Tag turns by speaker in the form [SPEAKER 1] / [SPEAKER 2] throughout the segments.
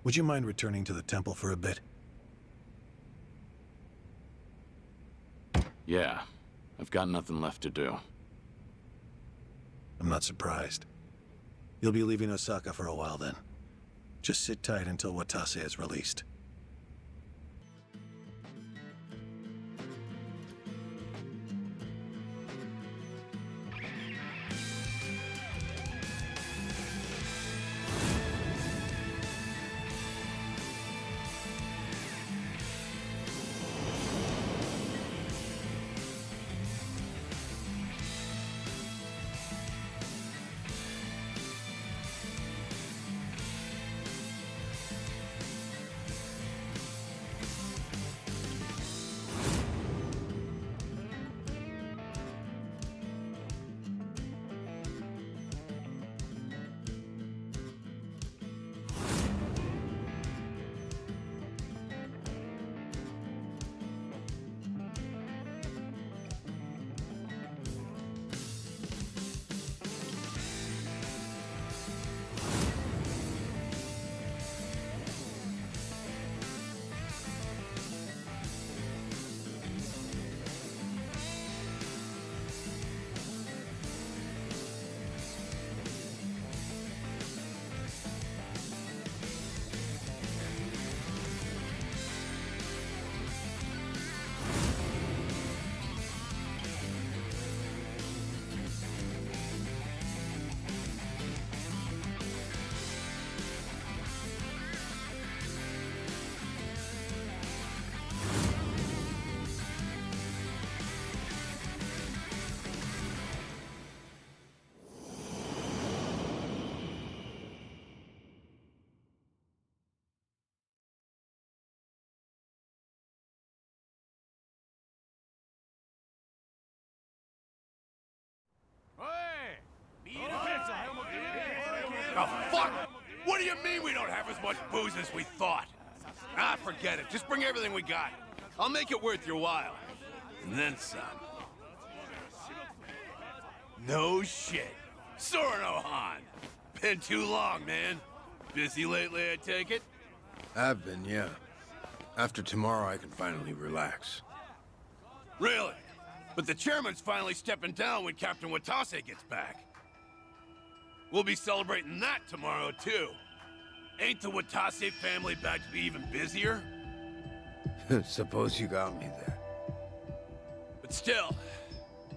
[SPEAKER 1] Would you mind returning to the temple for a bit?
[SPEAKER 2] Yeah, I've got nothing left to do.
[SPEAKER 1] I'm not surprised. You'll be leaving Osaka for a while then. Just sit tight until Watase is released.
[SPEAKER 3] Oh, fuck! What do you mean we don't have as much booze as we thought? Ah, forget it. Just bring everything we got. I'll make it worth your while. And then some. No shit. Sorno Han. Been too long, man. Busy lately, I take it?
[SPEAKER 4] I've been, yeah. After tomorrow, I can finally relax.
[SPEAKER 3] Really? But the chairman's finally stepping down when Captain Watase gets back. We'll be celebrating that tomorrow, too. Ain't the Watase family back to be even busier?
[SPEAKER 4] Suppose you got me there.
[SPEAKER 3] But still,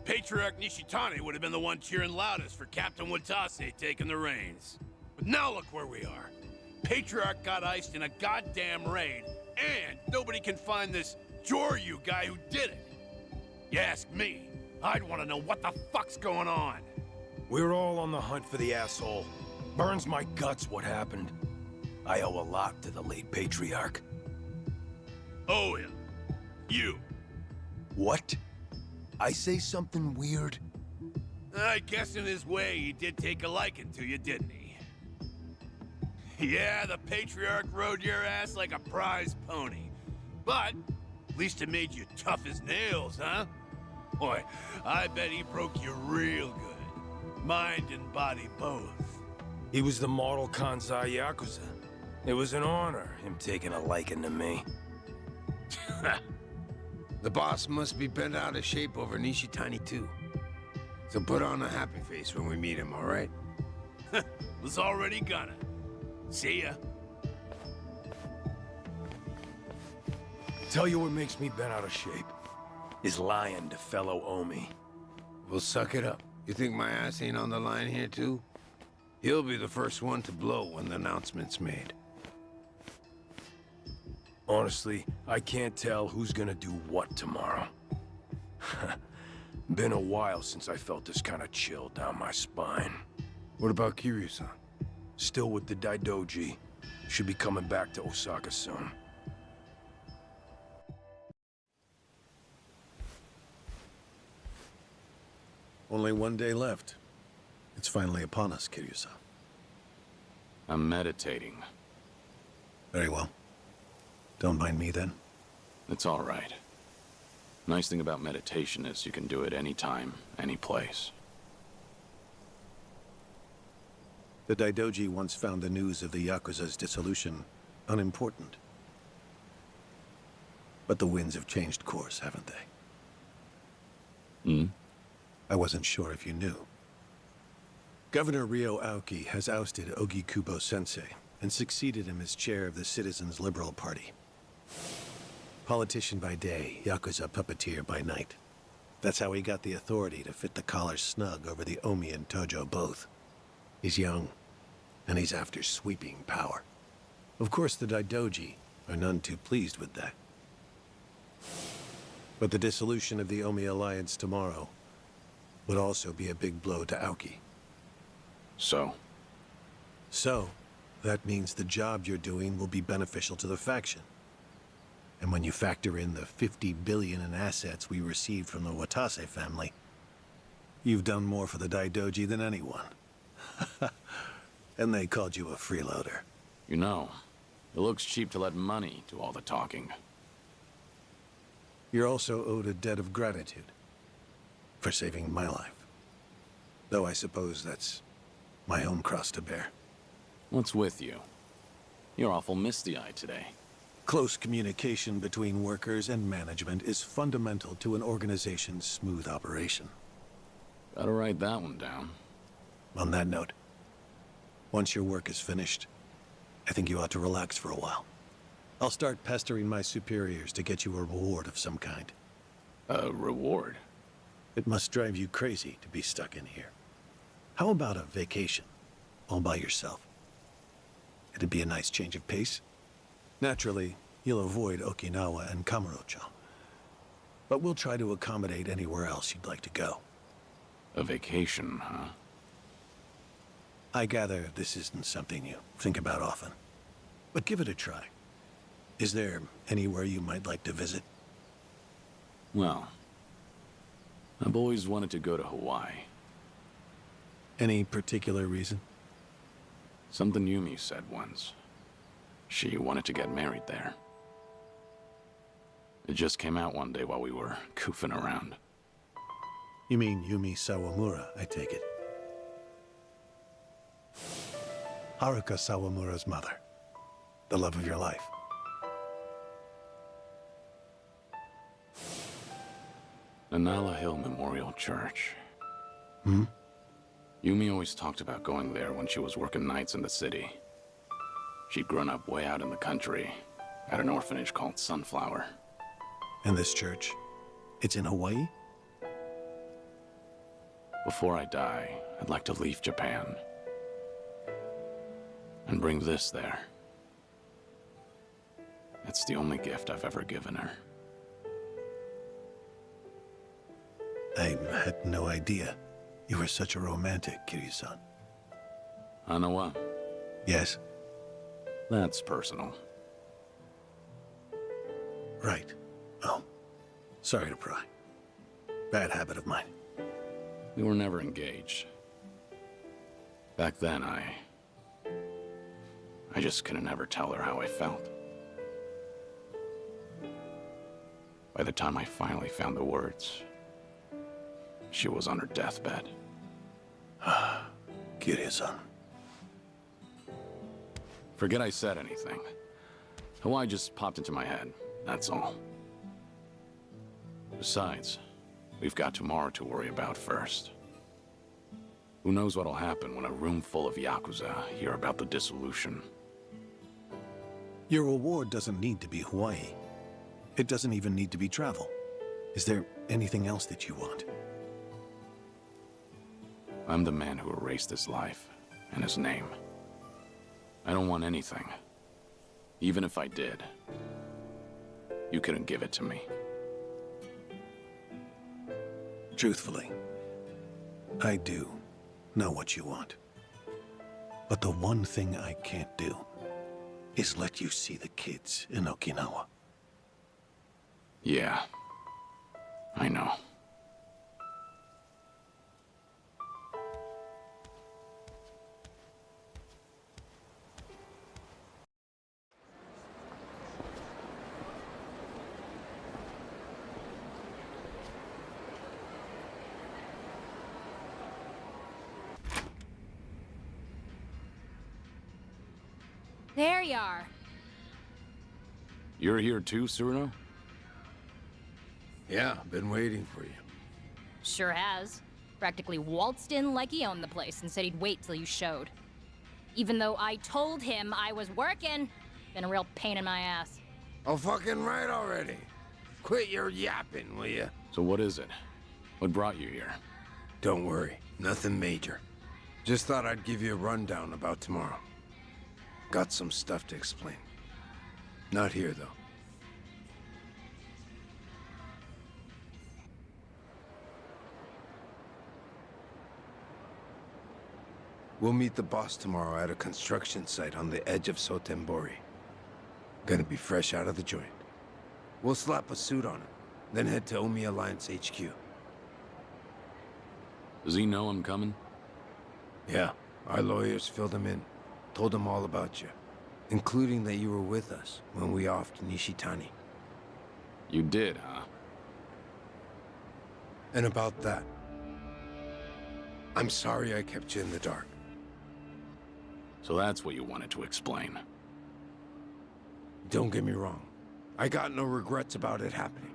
[SPEAKER 3] Patriarch Nishitani would have been the one cheering loudest for Captain Watase taking the reins. But now look where we are. Patriarch got iced in a goddamn raid, and nobody can find this Joryu guy who did it. You ask me, I'd want to know what the fuck's going on.
[SPEAKER 5] We're all on the hunt for the asshole. Burns my guts what happened. I owe a lot to the late Patriarch.
[SPEAKER 3] Owe him. You.
[SPEAKER 5] What? I say something weird?
[SPEAKER 3] I guess in his way he did take a liking to you, didn't he? Yeah, the Patriarch rode your ass like a prize pony. But, at least it made you tough as nails, huh? Boy, I bet he broke you real good. Mind and body both.
[SPEAKER 5] He was the model Kansai Yakuza. It was an honor, him taking a liking to me.
[SPEAKER 4] The boss must be bent out of shape over Nishitani, too. So put on a happy face when we meet him, all right?
[SPEAKER 3] Was already gonna. See ya.
[SPEAKER 5] Tell you what makes me bent out of shape. Is lying to fellow Omi.
[SPEAKER 4] We'll suck it up. You think my ass ain't on the line here, too? He'll be the first one to blow when the announcement's made.
[SPEAKER 5] Honestly, I can't tell who's gonna do what tomorrow. Been a while since I felt this kind of chill down my spine.
[SPEAKER 4] What about Kiryu-san?
[SPEAKER 5] Still with the Daidoji. Should be coming back to Osaka soon.
[SPEAKER 1] Only one day left. It's finally upon us, Kiryu-san.
[SPEAKER 2] I'm meditating.
[SPEAKER 1] Very well. Don't mind me then.
[SPEAKER 2] It's all right. Nice thing about meditation is you can do it anytime, any place.
[SPEAKER 1] The Daidoji once found the news of the Yakuza's dissolution unimportant. But the winds have changed course, haven't they?
[SPEAKER 2] Hmm?
[SPEAKER 1] I wasn't sure if you knew. Governor Ryo Aoki has ousted Ogikubo Sensei and succeeded him as chair of the Citizens Liberal Party. Politician by day, Yakuza puppeteer by night. That's how he got the authority to fit the collar snug over the Omi and Tojo both. He's young, and he's after sweeping power. Of course, the Daidoji are none too pleased with that. But the dissolution of the Omi Alliance tomorrow would also be a big blow to Aoki.
[SPEAKER 2] So,
[SPEAKER 1] So, that means the job you're doing will be beneficial to the faction. And when you factor in the 50 billion in assets we received from the Watase family, you've done more for the Daidoji than anyone. And they called you a freeloader.
[SPEAKER 2] you know, it looks cheap to let money do all the talking.
[SPEAKER 1] You're also owed a debt of gratitude for saving my life. Though I suppose that's my own cross to bear.
[SPEAKER 2] What's with you? You're awful misty-eyed today.
[SPEAKER 1] Close communication between workers and management is fundamental to an organization's smooth operation.
[SPEAKER 2] Gotta write that one down.
[SPEAKER 1] On that note, once your work is finished, I think you ought to relax for a while. I'll start pestering my superiors to get you a reward of some kind.
[SPEAKER 2] A reward?
[SPEAKER 1] It must drive you crazy to be stuck in here. How about a vacation, all by yourself? It'd be a nice change of pace. Naturally, you'll avoid Okinawa and Kamurocho. But we'll try to accommodate anywhere else you'd like to go.
[SPEAKER 2] A vacation, huh?
[SPEAKER 1] I gather this isn't something you think about often. But give it a try. Is there anywhere you might like to visit?
[SPEAKER 2] Well, I've always wanted to go to Hawaii.
[SPEAKER 1] Any particular reason?
[SPEAKER 2] Something Yumi said once. She wanted to get married there. It just came out one day while we were goofing around.
[SPEAKER 1] You mean Yumi Sawamura, I take it. Haruka Sawamura's mother. The love of your life.
[SPEAKER 2] Nanala Hill Memorial Church.
[SPEAKER 1] Hmm?
[SPEAKER 2] Yumi always talked about going there when she was working nights in the city. She'd grown up way out in the country, at an orphanage called Sunflower.
[SPEAKER 1] And this church? It's in Hawaii?
[SPEAKER 2] Before I die, I'd like to leave Japan. And bring this there. It's the only gift I've ever given her.
[SPEAKER 1] I had no idea. You were such a romantic, Kiryu-san.
[SPEAKER 2] Hanawa,
[SPEAKER 1] Yes?
[SPEAKER 2] that's personal.
[SPEAKER 1] Right. Oh. Sorry to pry. Bad habit of mine.
[SPEAKER 2] We were never engaged. Back then, I just couldn't ever tell her how I felt. By the time I finally found the words, she was on her deathbed.
[SPEAKER 1] Kiryu-san.
[SPEAKER 2] Forget I said anything. Hawaii just popped into my head, that's all. Besides, we've got tomorrow to worry about first. Who knows what'll happen when a room full of Yakuza hear about the dissolution.
[SPEAKER 1] Your reward doesn't need to be Hawaii. It doesn't even need to be travel. Is there anything else that you want?
[SPEAKER 2] I'm the man who erased his life and his name. I don't want anything. Even if I did, you couldn't give it to me.
[SPEAKER 1] Truthfully, I do know what you want. But the one thing I can't do is let you see the kids in Okinawa.
[SPEAKER 2] Yeah, I know.
[SPEAKER 6] There you are.
[SPEAKER 2] You're here too, Cyrano?
[SPEAKER 4] Yeah, been waiting for you.
[SPEAKER 6] Sure has. Practically waltzed in like he owned the place and said he'd wait till you showed. Even though I told him I was working. Been a real pain in my ass.
[SPEAKER 4] Oh, fucking right already. Quit your yapping, will ya?
[SPEAKER 2] So what is it? What brought you here?
[SPEAKER 4] Don't worry, nothing major. Just thought I'd give you a rundown about tomorrow. Got some stuff to explain. Not here, though. We'll meet the boss tomorrow at a construction site on the edge of Sotembori. Gonna be fresh out of the joint. We'll slap a suit on him, then head to Omi Alliance HQ.
[SPEAKER 2] Does he know I'm coming?
[SPEAKER 4] Yeah, our lawyers filled him in. Told him all about you, including that you were with us when we offed Nishitani.
[SPEAKER 2] You did, huh?
[SPEAKER 4] And about that, I'm sorry I kept you in the dark.
[SPEAKER 2] So that's what you wanted to explain.
[SPEAKER 4] Don't get me wrong. I got no regrets about it happening.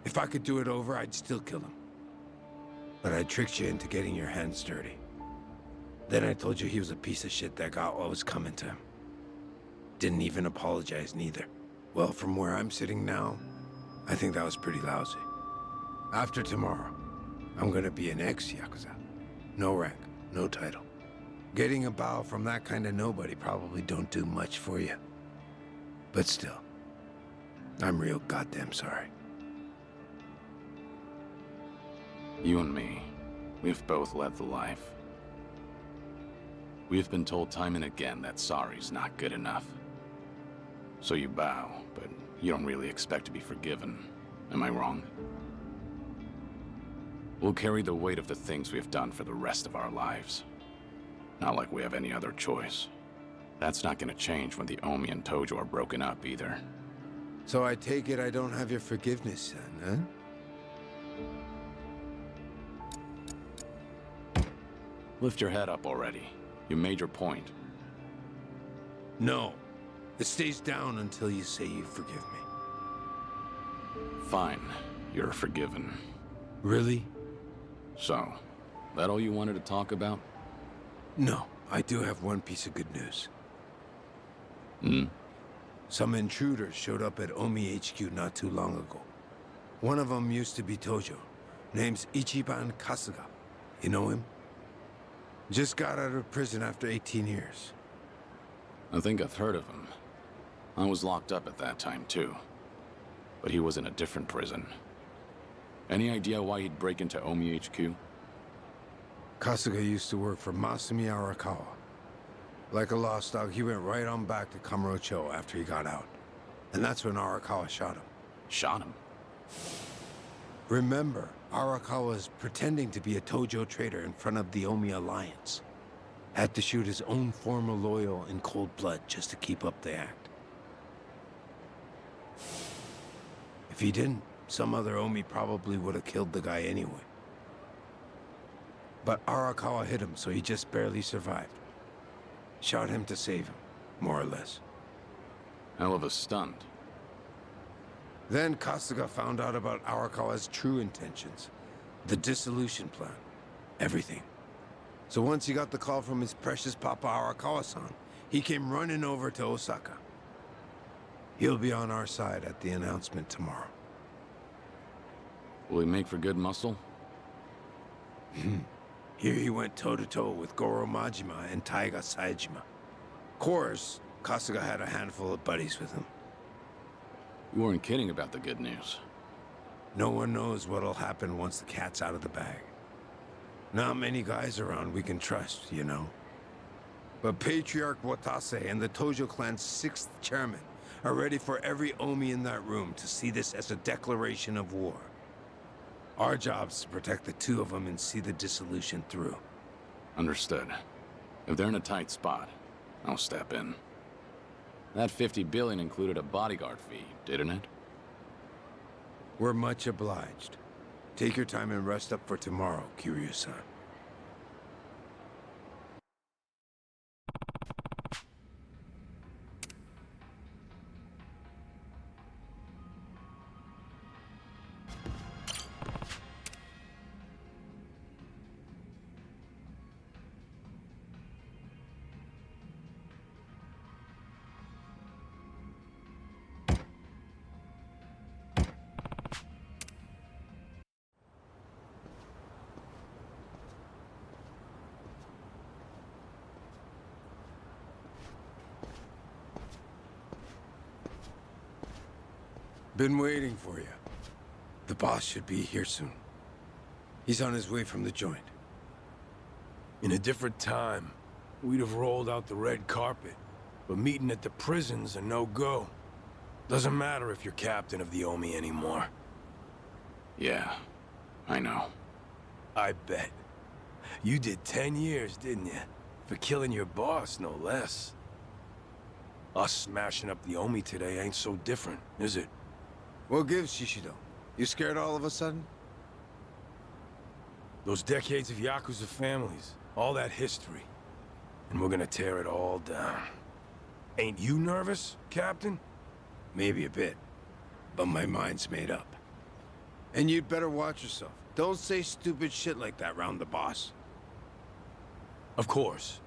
[SPEAKER 4] If I could do it over, I'd still kill him. But I tricked you into getting your hands dirty. Then I told you he was a piece of shit that got what was coming to him. Didn't even apologize neither. Well, from where I'm sitting now, I think that was pretty lousy. After tomorrow, I'm gonna be an ex-Yakuza. No rank, no title. Getting a bow from that kind of nobody probably don't do much for you. But still, I'm real goddamn sorry.
[SPEAKER 2] You and me, we've both led the life. We've been told time and again that sorry's not good enough. So you bow, but you don't really expect to be forgiven. Am I wrong? We'll carry the weight of the things we've done for the rest of our lives. Not like we have any other choice. That's not gonna change when the Omi and Tojo are broken up either.
[SPEAKER 4] So I take it I don't have your forgiveness then, huh?
[SPEAKER 2] Lift your head up already. You made your point.
[SPEAKER 4] No. It stays down until you say you forgive me.
[SPEAKER 2] Fine. You're forgiven.
[SPEAKER 4] Really?
[SPEAKER 2] So, that all you wanted to talk about?
[SPEAKER 4] No. I do have one piece of good news. Some intruders showed up at Omi HQ not too long ago. One of them used to be Tojo. Name's Ichiban Kasuga. You know him? Just got out of prison after 18 years.
[SPEAKER 2] I think I've heard of him. I was locked up at that time, too. But he was in a different prison. Any idea why he'd break into Omi HQ?
[SPEAKER 4] Kasuga used to work for Masumi Arakawa. Like a lost dog, he went right on back to Kamurocho after he got out. And that's when Arakawa shot him.
[SPEAKER 2] Shot him?
[SPEAKER 4] Remember, Arakawa was pretending to be a Tojo traitor in front of the Omi Alliance. Had to shoot his own former loyal in cold blood just to keep up the act. If he didn't, some other Omi probably would have killed the guy anyway. But Arakawa hit him, so he just barely survived. Shot him to save him, more or less.
[SPEAKER 2] Hell of a stunt.
[SPEAKER 4] Then Kasuga found out about Arakawa's true intentions. The dissolution plan. Everything. So once he got the call from his precious Papa Arakawa-san, he came running over to Osaka. He'll be on our side at the announcement tomorrow.
[SPEAKER 2] Will he make for good muscle?
[SPEAKER 4] Here he went toe-to-toe with Goro Majima and Taiga Saejima. Of course, Kasuga had a handful of buddies with him.
[SPEAKER 2] You weren't kidding about the good news.
[SPEAKER 4] No one knows what'll happen once the cat's out of the bag. Not many guys around we can trust, you know. But Patriarch Watase and the Tojo clan's 6th chairman are ready for every Omi in that room to see this as a declaration of war. Our job's to protect the two of them and see the dissolution through.
[SPEAKER 2] Understood. If they're in a tight spot, I'll step in. That 50 billion included a bodyguard fee, didn't it?
[SPEAKER 4] We're much obliged. Take your time and rest up for tomorrow, Kiryu-san. Been waiting for you. The boss should be here soon. He's on his way from the joint.
[SPEAKER 5] In a different time, we'd have rolled out the red carpet. But meeting at the prison's a no-go. Doesn't matter if you're captain of the Omi anymore.
[SPEAKER 2] Yeah, I know.
[SPEAKER 5] I bet. You did 10 years, didn't you? For killing your boss, no less. Us smashing up the Omi today ain't so different, is it?
[SPEAKER 4] What gives, Shishido? You scared all of a sudden?
[SPEAKER 5] Those decades of Yakuza families, all that history. And we're gonna tear it all down. Ain't you nervous, Captain?
[SPEAKER 4] Maybe a bit, but my mind's made up. And you'd better watch yourself. Don't say stupid shit like that round the boss.
[SPEAKER 5] Of course.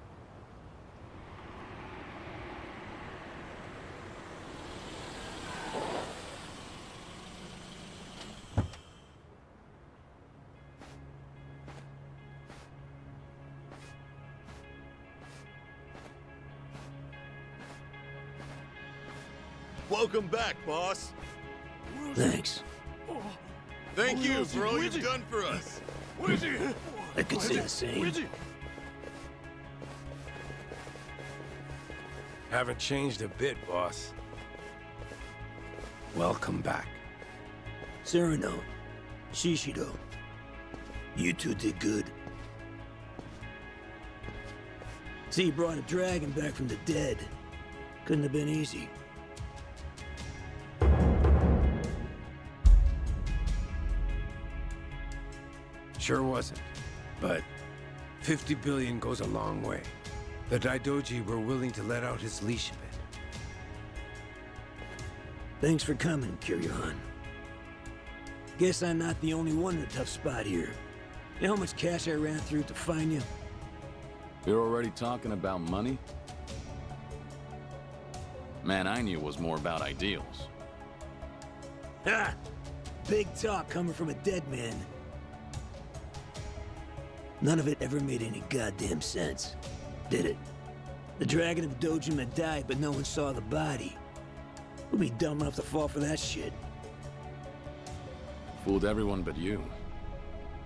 [SPEAKER 3] Welcome back, boss.
[SPEAKER 7] Thanks.
[SPEAKER 3] Thank you for all you've done for us.
[SPEAKER 7] I could say the same.
[SPEAKER 5] Haven't changed a bit, boss.
[SPEAKER 4] Welcome back.
[SPEAKER 7] Sereno, Shishido, you two did good. See, you brought a dragon back from the dead. Couldn't have been easy.
[SPEAKER 4] Sure wasn't. But 50 billion goes a long way. The Daidoji were willing to let out his leash a bit.
[SPEAKER 7] Thanks for coming, Kiryu-han. Guess I'm not the only one in a tough spot here. You know how much cash I ran through to find you?
[SPEAKER 2] You're already talking about money? Man, I knew it was more about ideals.
[SPEAKER 7] Ha! Big talk coming from a dead man. None of it ever made any goddamn sense, did it? The dragon of Dojima died, but no one saw the body. Who'd be dumb enough to fall for that shit?
[SPEAKER 2] Fooled everyone but you.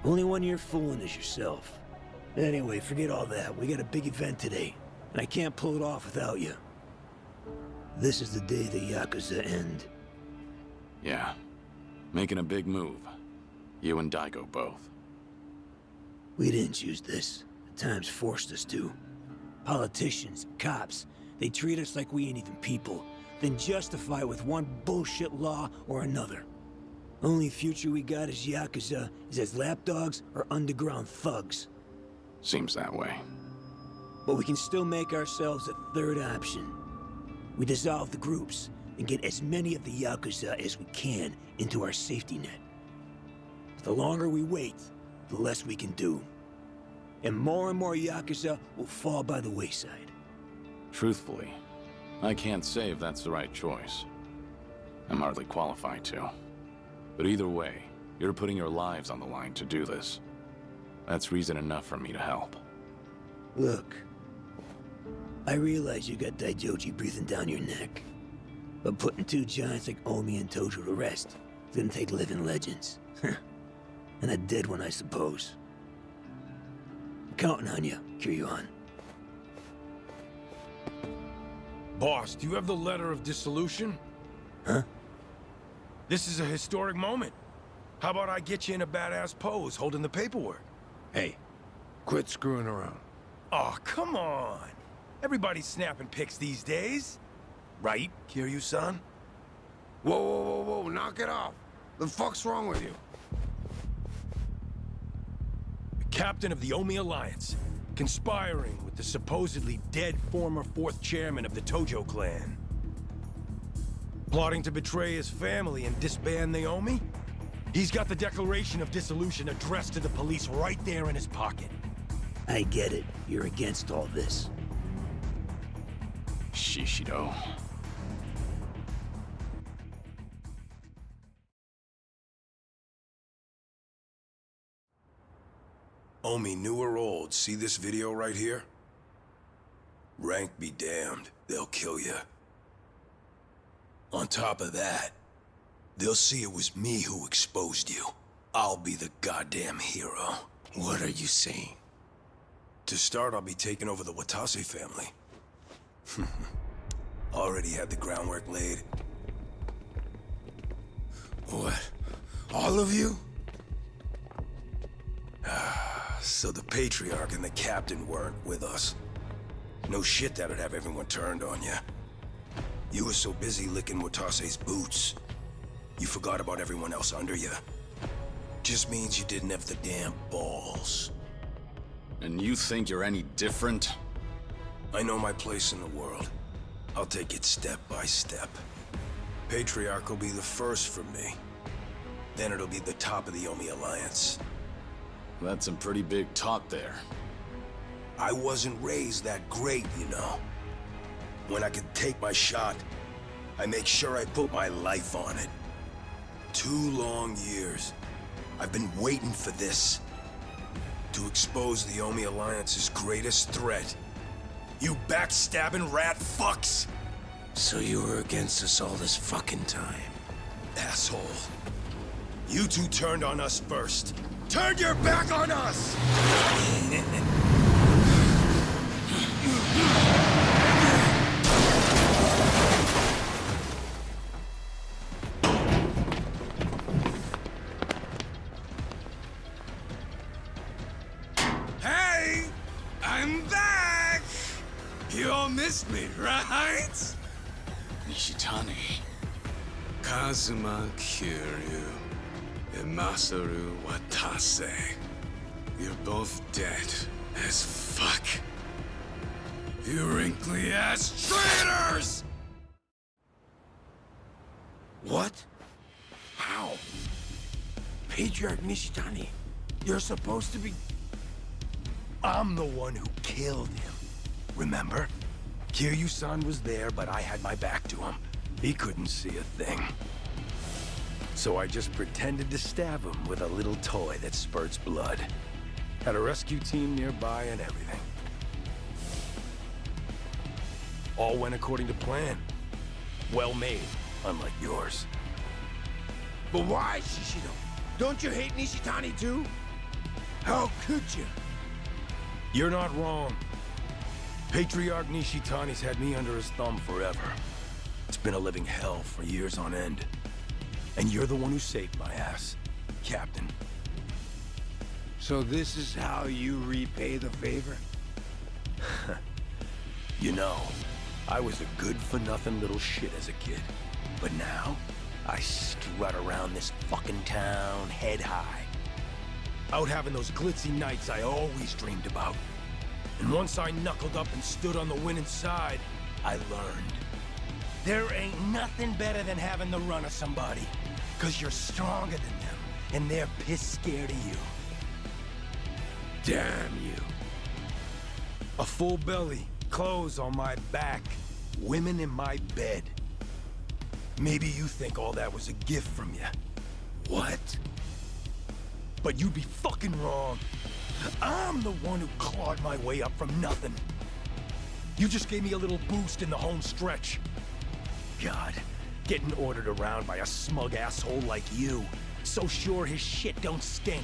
[SPEAKER 7] Only one you're fooling is yourself. Anyway, forget all that. We got a big event today, and I can't pull it off without you. This is the day the Yakuza end.
[SPEAKER 2] Yeah. Making a big move. You and Daigo both.
[SPEAKER 7] We didn't choose this. The times forced us to. Politicians, cops, they treat us like we ain't even people, then justify it with one bullshit law or another. Only future we got as Yakuza is as lapdogs or underground thugs.
[SPEAKER 2] Seems that way.
[SPEAKER 7] But we can still make ourselves a third option. We dissolve the groups and get as many of the Yakuza as we can into our safety net. But the longer we wait, the less we can do. And more Yakuza will fall by the wayside.
[SPEAKER 2] Truthfully, I can't say if that's the right choice. I'm hardly qualified to. But either way, you're putting your lives on the line to do this. That's reason enough for me to help.
[SPEAKER 7] Look, I realize you got Daijoji breathing down your neck. But putting two giants like Omi and Tojo to rest didn't take living legends. And a dead one, I suppose. I'm counting on you, Kiryu-han.
[SPEAKER 5] Boss, do you have the letter of dissolution?
[SPEAKER 7] Huh?
[SPEAKER 5] This is a historic moment. How about I get you in a badass pose holding the paperwork?
[SPEAKER 4] Hey, quit screwing around.
[SPEAKER 5] Oh, come on. Everybody's snapping pics these days. Right, Kiryu-san?
[SPEAKER 4] Whoa, knock it off. The fuck's wrong with you?
[SPEAKER 5] The captain of the Omi Alliance, conspiring with the supposedly dead former 4th chairman of the Tojo clan. Plotting to betray his family and disband the Omi? He's got the declaration of dissolution addressed to the police right there in his pocket.
[SPEAKER 7] I get it. You're against all this.
[SPEAKER 2] Shishido.
[SPEAKER 5] Omi, new or old, see this video right here? Rank be damned, they'll kill you. On top of that, They'll see it was me who exposed you. I'll be the goddamn hero.
[SPEAKER 4] What are you saying?
[SPEAKER 5] To start, I'll be taking over the Watase family. Already had the groundwork laid.
[SPEAKER 4] What? All of you?
[SPEAKER 5] So the Patriarch and the Captain weren't with us. No shit that'd have everyone turned on you. You were so busy licking Watase's boots, you forgot about everyone else under you. Just means you didn't have the damn balls.
[SPEAKER 2] And you think you're any different?
[SPEAKER 5] I know my place in the world. I'll take it step by step. Patriarch will be the first for me. Then it'll be the top of the Omi Alliance.
[SPEAKER 2] That's some pretty big talk there.
[SPEAKER 5] I wasn't raised that great, you know. When I could take my shot, I make sure I put my life on it. 2 long years. I've been waiting for this. To expose the Omi Alliance's greatest threat. You backstabbing rat fucks!
[SPEAKER 4] So you were against us all this fucking time?
[SPEAKER 5] Asshole. You two turned on us first. Turn your back on us!
[SPEAKER 4] Hey! I'm back! You all missed me, right?
[SPEAKER 2] Nishitani.
[SPEAKER 4] Kazuma Kiryu and Masaru Watase. You're both dead as fuck. You wrinkly ass traitors! What? How? Patriarch Nishitani, you're supposed to be...
[SPEAKER 5] I'm the one who killed him. Remember? Kiryu-san was there, but I had my back to him. He couldn't see a thing. So I just pretended to stab him with a little toy that spurts blood. Had a rescue team nearby and everything. All went according to plan. Well made, unlike yours.
[SPEAKER 4] But why, Shishido? Don't you hate Nishitani too? How could you?
[SPEAKER 5] You're not wrong. Patriarch Nishitani's had me under his thumb forever. It's been a living hell for years on end. And you're the one who saved my ass, Captain.
[SPEAKER 4] So this is how you repay the favor?
[SPEAKER 5] You know, I was a good-for-nothing little shit as a kid. But now, I strut around this fucking town head high. Out having those glitzy nights I always dreamed about. And once I knuckled up and stood on the winning side, I learned. There ain't nothing better than having the run of somebody. 'Cause you're stronger than them, and they're piss scared of you.
[SPEAKER 4] Damn you.
[SPEAKER 5] A full belly, clothes on my back, women in my bed. Maybe you think all that was a gift from you.
[SPEAKER 4] What?
[SPEAKER 5] But you'd be fucking wrong. I'm the one who clawed my way up from nothing. You just gave me a little boost in the home stretch. God, getting ordered around by a smug asshole like you. So sure his shit don't stink.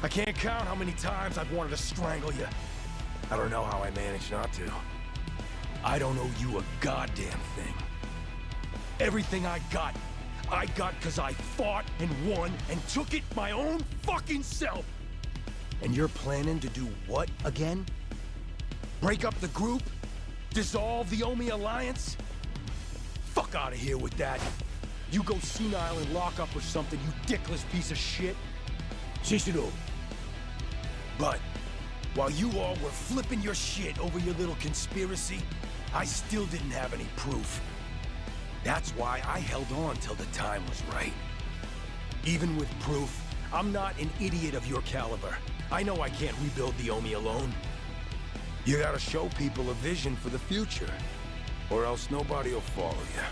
[SPEAKER 5] I can't count how many times I've wanted to strangle you. I don't know how I managed not to. I don't owe you a goddamn thing. Everything I got 'cause I fought and won and took it my own fucking self. And you're planning to do what again? Break up the group? Dissolve the Omi Alliance? Fuck out of here with that. You go senile and lock up or something, you dickless piece of shit.
[SPEAKER 4] Shishido.
[SPEAKER 5] But while you all were flipping your shit over your little conspiracy, I still didn't have any proof. That's why I held on till the time was right. Even with proof, I'm not an idiot of your caliber. I know I can't rebuild the Omi alone. You gotta show people a vision for the future, or else nobody will follow you.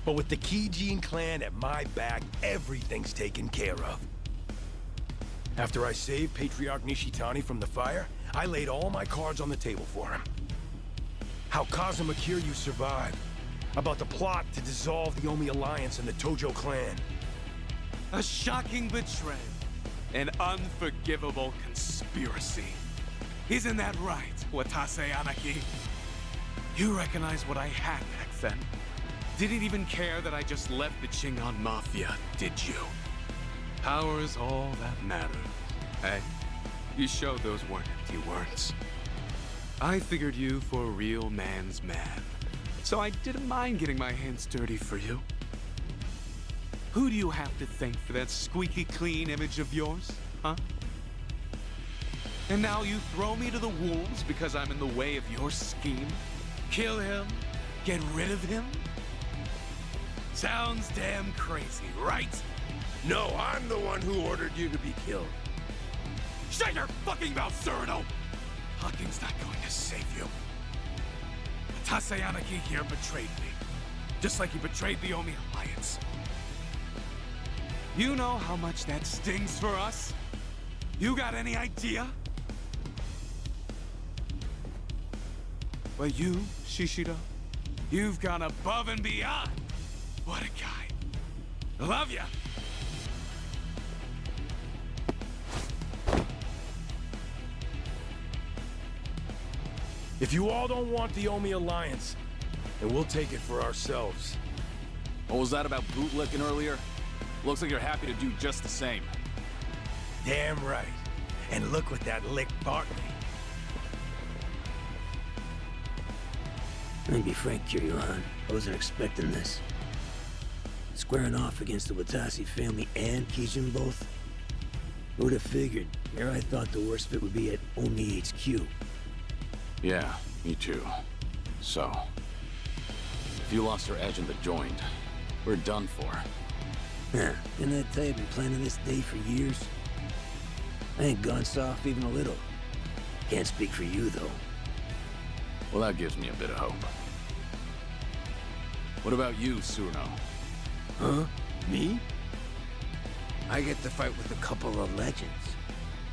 [SPEAKER 5] But with the Kijin clan at my back, everything's taken care of. After I saved Patriarch Nishitani from the fire, I laid all my cards on the table for him. How Kazuma Kiryu survived, about the plot to dissolve the Omi Alliance and the Tojo clan.
[SPEAKER 8] A shocking betrayal. An unforgivable conspiracy. Isn't that right, Watase Anaki? You recognize what I had back then. Didn't even care that I just left the Chingon Mafia, did you? Power is all that matters. Hey, you showed those weren't empty words. I figured you for a real man's man, so I didn't mind getting my hands dirty for you. Who do you have to thank for that squeaky clean image of yours, huh? And now you throw me to the wolves because I'm in the way of your scheme? Kill him? Get rid of him? Sounds damn crazy, right?
[SPEAKER 4] No, I'm the one who ordered you to be killed.
[SPEAKER 8] Shut your fucking mouth, Cyrano! Hucking's not going to save you. Tasayanaki here betrayed me, just like he betrayed the Omi Alliance. You know how much that stings for us? You got any idea? But you, Shishido, you've gone above and beyond. What a guy. Love ya!
[SPEAKER 5] If you all don't want the Omi Alliance, then we'll take it for ourselves.
[SPEAKER 2] What was that about bootlicking earlier? Looks like you're happy to do just the same.
[SPEAKER 5] Damn right. And look what that lick bought me.
[SPEAKER 7] Let me be frank, Kiryu-han. I wasn't expecting this. Squaring off against the Watasi family and Kijin both? Who would have figured? Here I thought the worst fit would be at Omi HQ.
[SPEAKER 2] Yeah, me too. So, if you lost our edge in the joint, we're done for.
[SPEAKER 7] Huh. Didn't I tell you I've been planning this day for years? I ain't gone soft even a little. Can't speak for you, though.
[SPEAKER 2] Well, that gives me a bit of hope. What about you, Suno?
[SPEAKER 7] Huh? Me?
[SPEAKER 4] I get to fight with a couple of legends.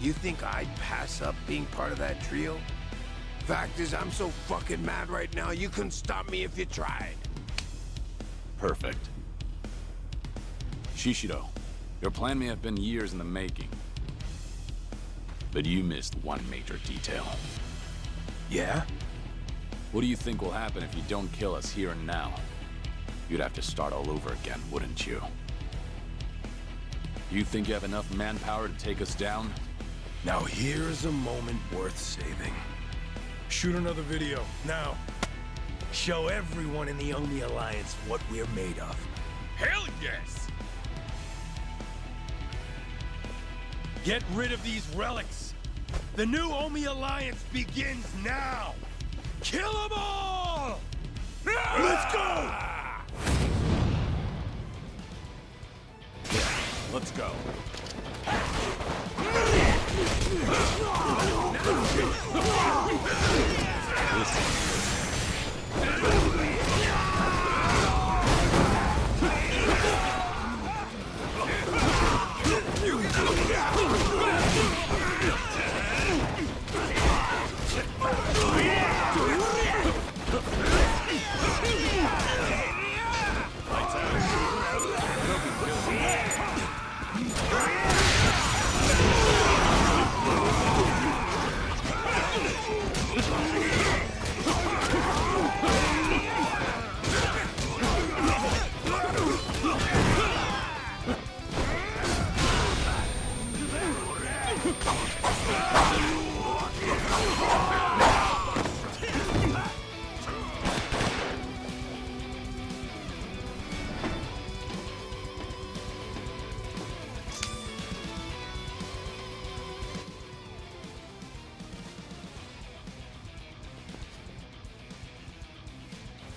[SPEAKER 4] You think I'd pass up being part of that trio? Fact is, I'm so fucking mad right now, you couldn't stop me if you tried.
[SPEAKER 2] Perfect. Shishido, your plan may have been years in the making, but you missed one major detail.
[SPEAKER 5] Yeah?
[SPEAKER 2] What do you think will happen if you don't kill us here and now? You'd have to start all over again, wouldn't you? You think you have enough manpower to take us down?
[SPEAKER 5] Now here's a moment worth saving. Shoot another video, now. Show everyone in the Omi Alliance what we're made of.
[SPEAKER 8] Hell yes!
[SPEAKER 5] Get rid of these relics! The new Omi Alliance begins now! Kill them all! Let's go!
[SPEAKER 2] Let's go.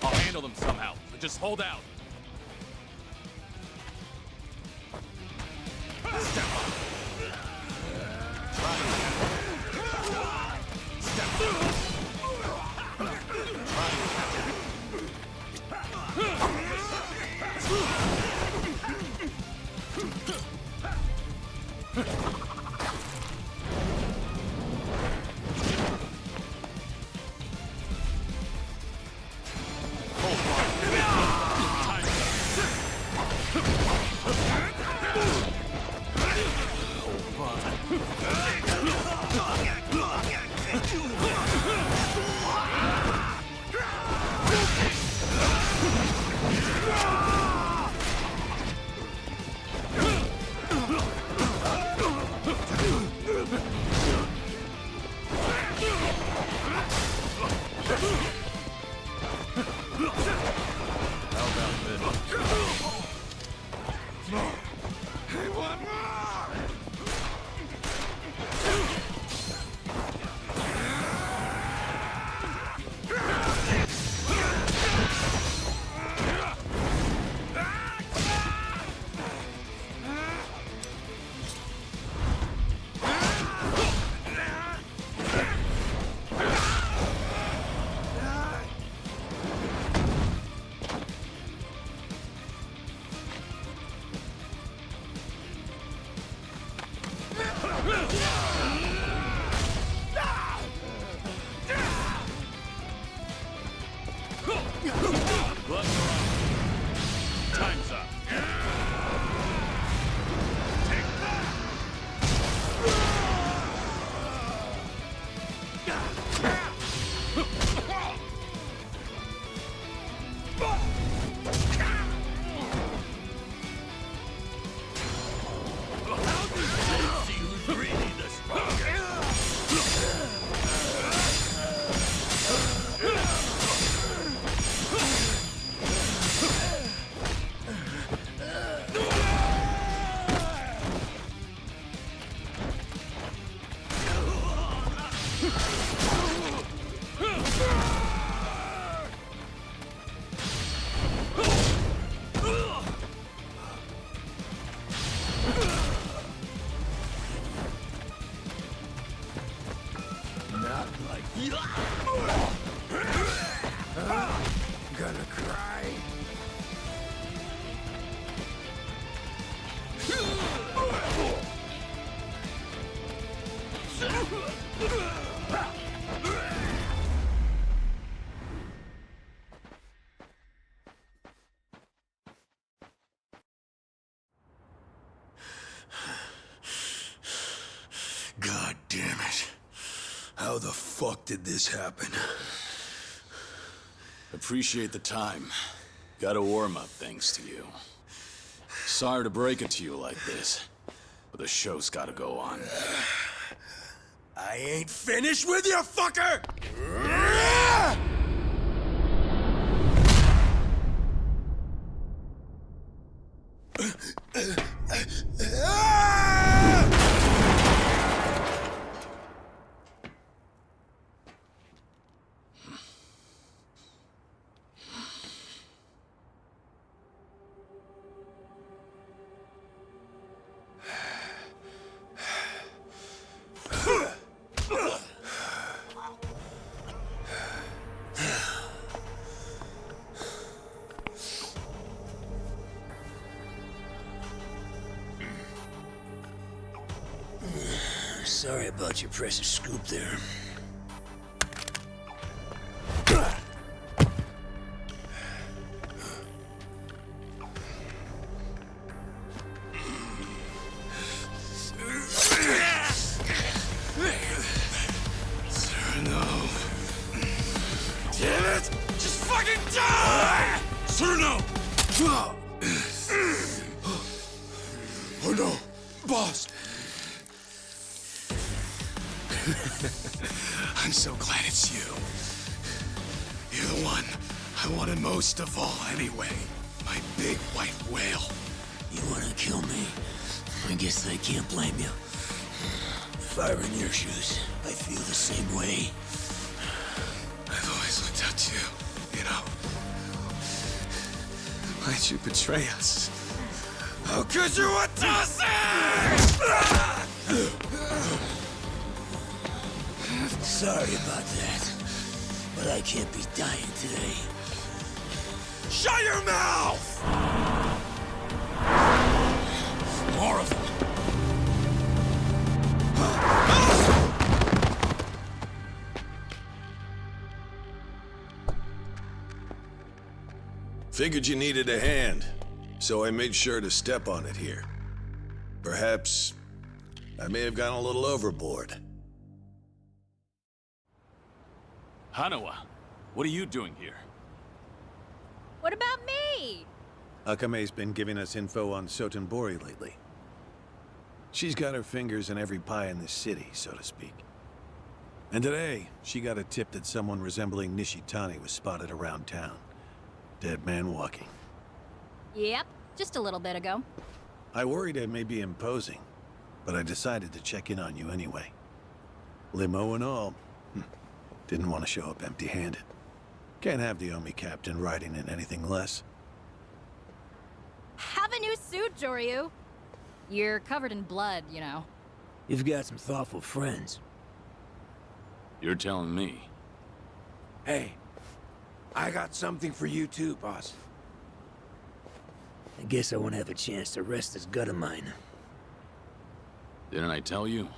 [SPEAKER 2] I'll handle them somehow, so just hold out. Step up. Hold on.
[SPEAKER 3] Gloves are off. Time's up. Take see who's really the
[SPEAKER 4] Not like gonna cry.
[SPEAKER 5] God damn it. How the fuck did this happen?
[SPEAKER 2] Appreciate the time. Got a warm-up thanks to you. Sorry to break it to you like this, but the show's gotta go on.
[SPEAKER 5] I ain't finished with you, fucker!
[SPEAKER 7] Sorry about your precious scoop there.
[SPEAKER 5] No. Damn it! Just fucking die! Cerno! Oh no! Boss! I'm so glad it's you. You're the one I wanted most of all anyway. My big white whale.
[SPEAKER 7] You wanna kill me? I guess I can't blame you. If I were in your shoes, I feel the same way.
[SPEAKER 5] I've always looked up to you, you know. Why'd you betray us? How could you Watase?
[SPEAKER 7] Sorry about that, but I can't be dying today.
[SPEAKER 5] Shut your mouth! More of them. Figured you needed a hand, so I made sure to step on it here. Perhaps I may have gone a little overboard.
[SPEAKER 2] Hanawa, what are you doing here?
[SPEAKER 6] What about me?
[SPEAKER 1] Akame's been giving us info on Sotenbori lately. She's got her fingers in every pie in this city, so to speak. And today, she got a tip that someone resembling Nishitani was spotted around town. Dead man walking.
[SPEAKER 6] Yep, just a little bit ago.
[SPEAKER 1] I worried I may be imposing, but I decided to check in on you anyway. Limo and all. Didn't want to show up empty-handed. Can't have the Omi captain riding in anything less.
[SPEAKER 6] Have a new suit, Joryu. You're covered in blood, you know.
[SPEAKER 7] You've got some thoughtful friends.
[SPEAKER 2] You're telling me.
[SPEAKER 4] Hey, I got something for you too, boss.
[SPEAKER 7] I guess I won't have a chance to rest this gut of mine.
[SPEAKER 2] Didn't I tell you?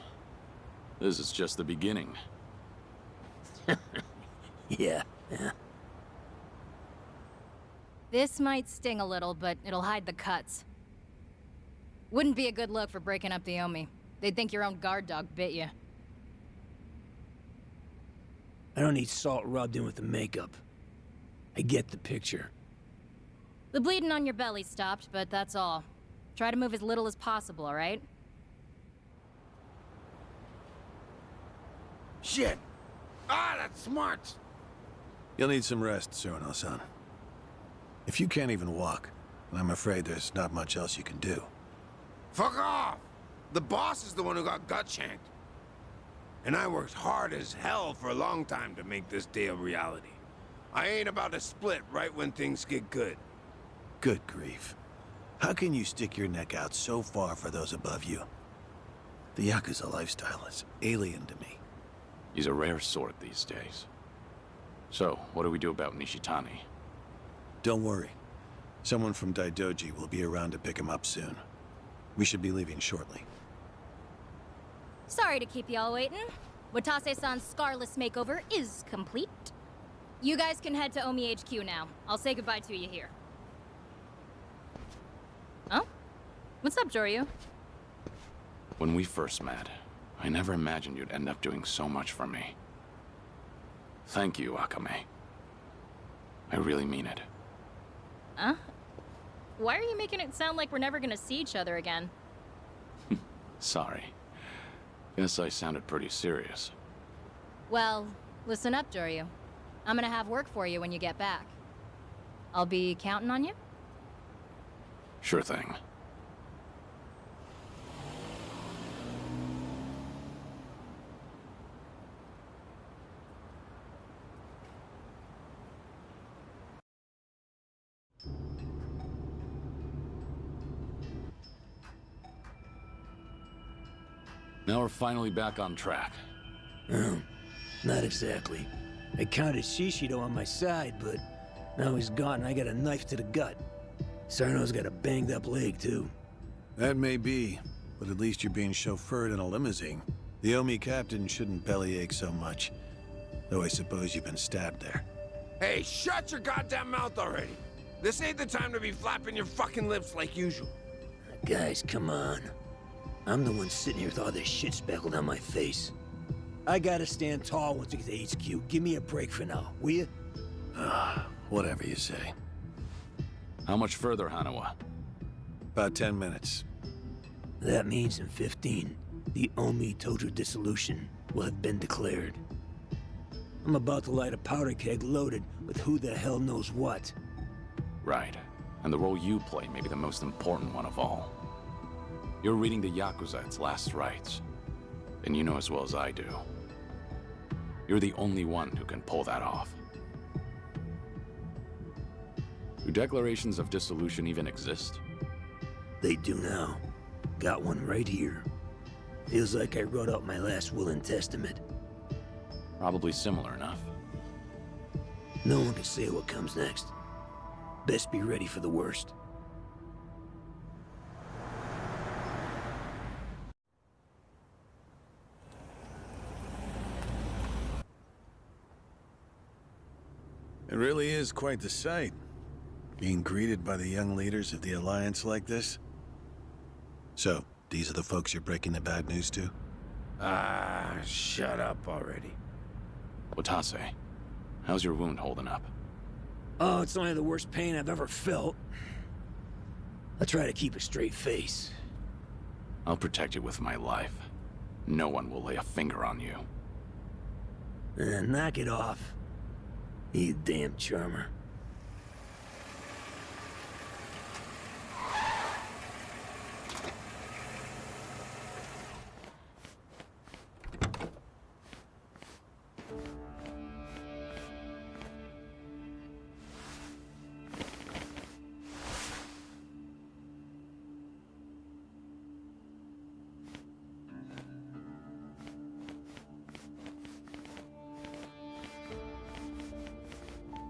[SPEAKER 2] This is just the beginning.
[SPEAKER 7] Yeah.
[SPEAKER 6] This might sting a little, but it'll hide the cuts. Wouldn't be a good look for breaking up the Omi. They'd think your own guard dog bit you.
[SPEAKER 7] I don't need salt rubbed in with the makeup. I get the picture.
[SPEAKER 6] The bleeding on your belly stopped, but that's all. Try to move as little as possible, alright?
[SPEAKER 4] Shit! Ah, that's smart!
[SPEAKER 1] You'll need some rest, Cyrano-san. If you can't even walk, then I'm afraid there's not much else you can do.
[SPEAKER 4] Fuck off! The boss is the one who got gut-shanked. And I worked hard as hell for a long time to make this day a reality. I ain't about to split right when things get good.
[SPEAKER 1] Good grief. How can you stick your neck out so far for those above you? The Yakuza lifestyle is alien to me.
[SPEAKER 2] He's a rare sort these days. So, what do we do about Nishitani?
[SPEAKER 1] Don't worry. Someone from Daidoji will be around to pick him up soon. We should be leaving shortly.
[SPEAKER 6] Sorry to keep y'all waiting. Watase-san's Scarless makeover is complete. You guys can head to Omi HQ now. I'll say goodbye to you here. Oh? What's up, Joryu?
[SPEAKER 2] When we first met, I never imagined you'd end up doing so much for me. Thank you, Akame. I really mean it.
[SPEAKER 6] Huh? Why are you making it sound like we're never gonna see each other again?
[SPEAKER 2] Sorry. Guess I sounded pretty serious.
[SPEAKER 6] Well, listen up, Joryu. I'm gonna have work for you when you get back. I'll be counting on you?
[SPEAKER 2] Sure thing. Now we're finally back on track.
[SPEAKER 7] Not exactly. I counted Shishido on my side, but now he's gone and I got a knife to the gut. Sarno's got a banged up leg, too.
[SPEAKER 1] That may be, but at least you're being chauffeured in a limousine. The Omi captain shouldn't bellyache so much. Though I suppose you've been stabbed there.
[SPEAKER 4] Hey, shut your goddamn mouth already! This ain't the time to be flapping your fucking lips like usual.
[SPEAKER 7] Guys, come on. I'm the one sitting here with all this shit speckled on my face. I gotta stand tall once we get to HQ. Give me a break for now, will you?
[SPEAKER 1] Whatever you say.
[SPEAKER 2] How much further, Hanawa?
[SPEAKER 1] About 10 minutes.
[SPEAKER 7] That means in 15, the Omi Tojo dissolution will have been declared. I'm about to light a powder keg loaded with who the hell knows what.
[SPEAKER 2] Right. And the role you play may be the most important one of all. You're reading the Yakuza at its last rites. And you know as well as I do. You're the only one who can pull that off. Do declarations of dissolution even exist?
[SPEAKER 7] They do now. Got one right here. Feels like I wrote out my last will and testament.
[SPEAKER 2] Probably similar enough.
[SPEAKER 7] No one can say what comes next. Best be ready for the worst.
[SPEAKER 1] It really is quite the sight. Being greeted by the young leaders of the Alliance like this. So, these are the folks you're breaking the bad news to?
[SPEAKER 4] Ah, shut up already.
[SPEAKER 2] Watase, how's your wound holding up?
[SPEAKER 7] Oh, it's only the worst pain I've ever felt. I try to keep a straight face.
[SPEAKER 2] I'll protect you with my life. No one will lay a finger on you.
[SPEAKER 7] Knock it off. You damn charmer.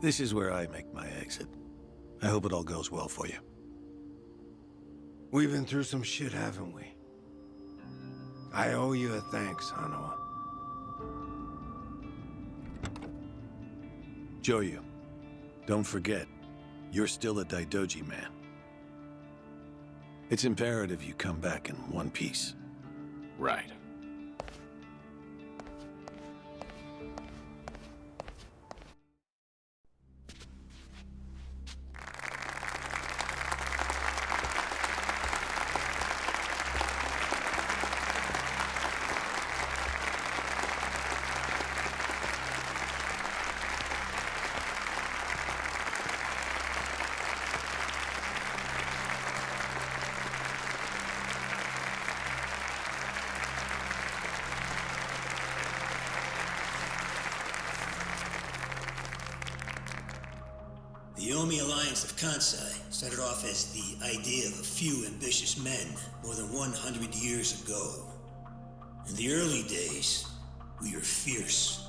[SPEAKER 1] This is where I make my exit. I hope it all goes well for you.
[SPEAKER 4] We've been through some shit, haven't we? I owe you a thanks, Hanawa.
[SPEAKER 1] Joyu, don't forget, you're still a Daidoji man. It's imperative you come back in one piece.
[SPEAKER 2] Right.
[SPEAKER 7] The Omi Alliance of Kansai started off as the idea of a few ambitious men more than 100 years ago. In the early days, we were fierce,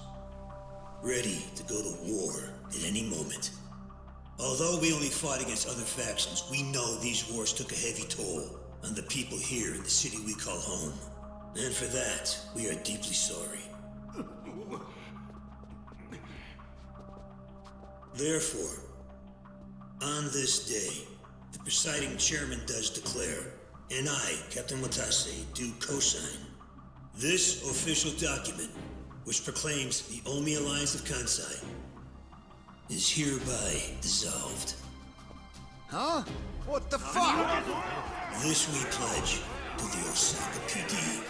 [SPEAKER 7] ready to go to war at any moment. Although we only fought against other factions, we know these wars took a heavy toll on the people here in the city we call home. And for that, we are deeply sorry. Therefore, on this day, the presiding chairman does declare, and I, Captain Watase, do co-sign, this official document, which proclaims the Omi Alliance of Kansai, is hereby dissolved.
[SPEAKER 9] Huh? What the fuck?
[SPEAKER 7] This we pledge to the Osaka PD.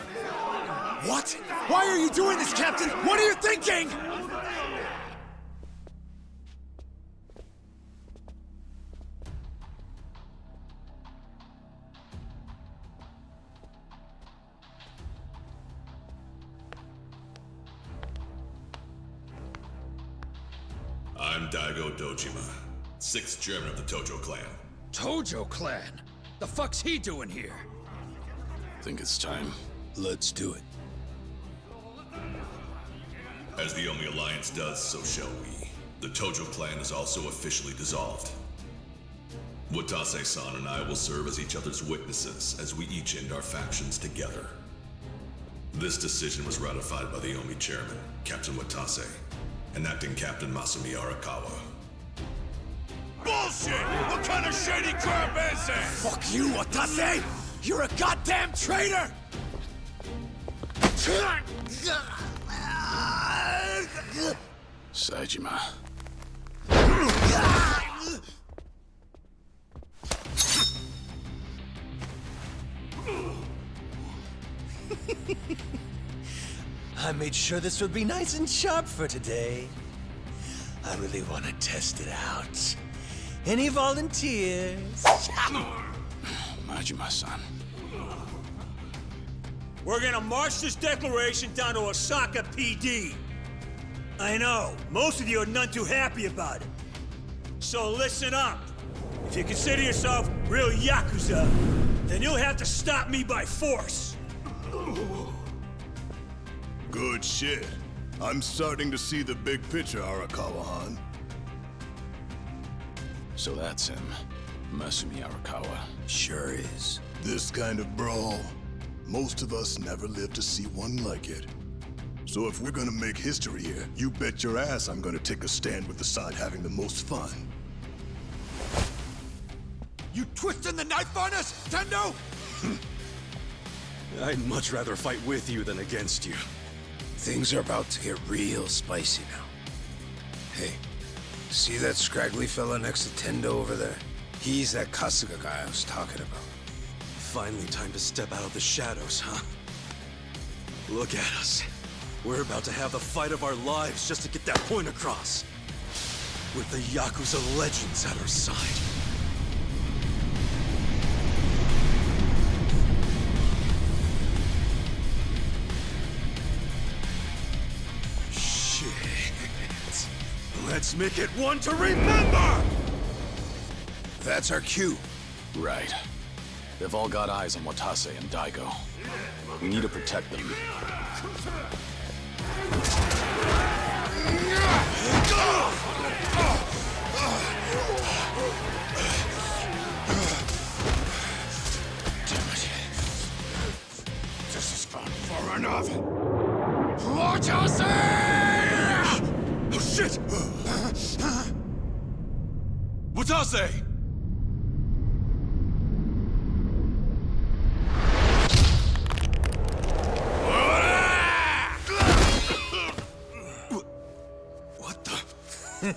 [SPEAKER 9] What? Why are you doing this, Captain? What are you thinking?
[SPEAKER 10] I'm Daigo Dojima, 6th chairman of the Tojo clan.
[SPEAKER 9] Tojo clan? The fuck's he doing here?
[SPEAKER 2] Think it's time.
[SPEAKER 1] Let's do it.
[SPEAKER 10] As the Omi Alliance does, so shall we. The Tojo clan is also officially dissolved. Watase-san and I will serve as each other's witnesses as we each end our factions together. This decision was ratified by the Omi chairman, Captain Watase, and acting Captain Masumi Arakawa.
[SPEAKER 3] Bullshit! What kind of shady crap is this?
[SPEAKER 9] Fuck you, Watase! You're a goddamn traitor!
[SPEAKER 2] Saejima.
[SPEAKER 11] I made sure this would be nice and sharp for today. I really want to test it out. Any volunteers?
[SPEAKER 2] Majima-san.
[SPEAKER 7] We're gonna march this declaration down to Osaka PD. I know, most of you are none too happy about it. So listen up. If you consider yourself real Yakuza, then you'll have to stop me by force.
[SPEAKER 12] Good shit. I'm starting to see the big picture, Arakawa-han.
[SPEAKER 2] So that's him. Masumi Arakawa.
[SPEAKER 11] Sure is.
[SPEAKER 12] This kind of brawl, most of us never lived to see one like it. So if we're gonna make history here, you bet your ass I'm gonna take a stand with the side having the most fun.
[SPEAKER 9] You twisting the knife on us, Tendo?
[SPEAKER 5] I'd much rather fight with you than against you.
[SPEAKER 4] Things are about to get real spicy now. Hey, see that scraggly fella next to Tendo over there? He's that Kasuga guy I was talking about.
[SPEAKER 5] Finally time to step out of the shadows, huh? Look at us. We're about to have the fight of our lives just to get that point across. With the Yakuza legends at our side. Shit. Let's make it one to remember!
[SPEAKER 4] That's our cue.
[SPEAKER 2] Right. They've all got eyes on Watase and Daigo. We need to protect them.
[SPEAKER 9] Damn it. This has gone far enough. Watase!
[SPEAKER 5] Oh shit!
[SPEAKER 9] Watase!
[SPEAKER 11] What the?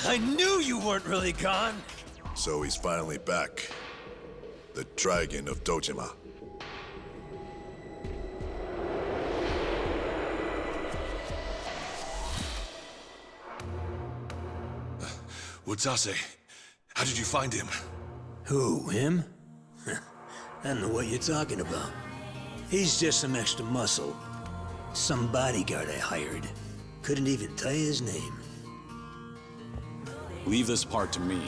[SPEAKER 11] I knew you weren't really gone.
[SPEAKER 12] So he's finally back. The Dragon of Dojima.
[SPEAKER 9] Watase, how did you find him?
[SPEAKER 7] Who, him? I don't know what you're talking about. He's just some extra muscle. Some bodyguard I hired. Couldn't even tell you his name.
[SPEAKER 2] Leave this part to me.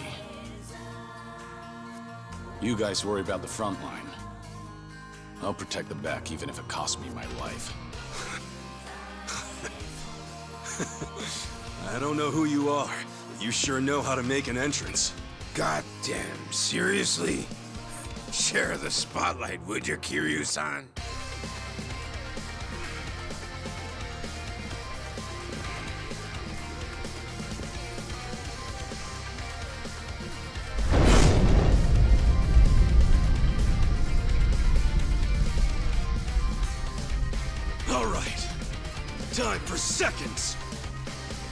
[SPEAKER 2] You guys worry about the front line. I'll protect the back even if it costs me my life.
[SPEAKER 9] I don't know who you are, but you sure know how to make an entrance.
[SPEAKER 4] Goddamn, seriously? Share the spotlight, would you, Kiryu-san?
[SPEAKER 9] All right. Time for seconds.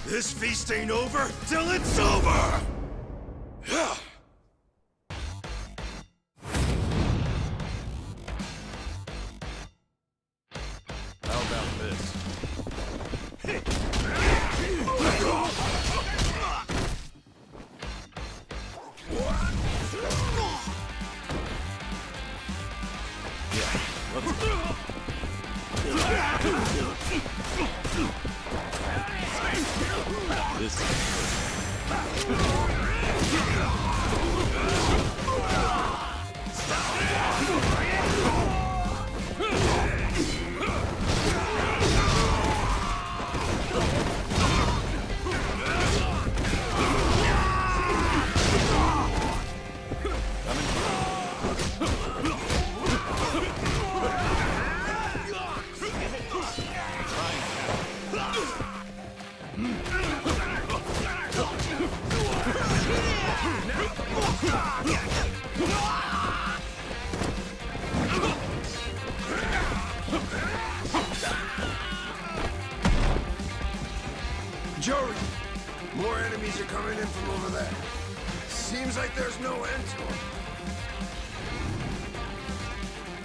[SPEAKER 9] This feast ain't over till it's over! Yeah.
[SPEAKER 2] How about this?
[SPEAKER 4] Joey, more enemies are coming in from over there. Seems like there's no end to them.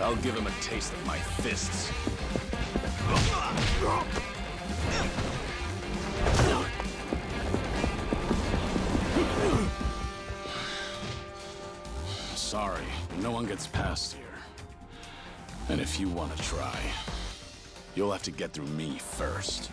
[SPEAKER 2] I'll give him a taste of my fists. Sorry, no one gets past here. And if you want to try, you'll have to get through me first.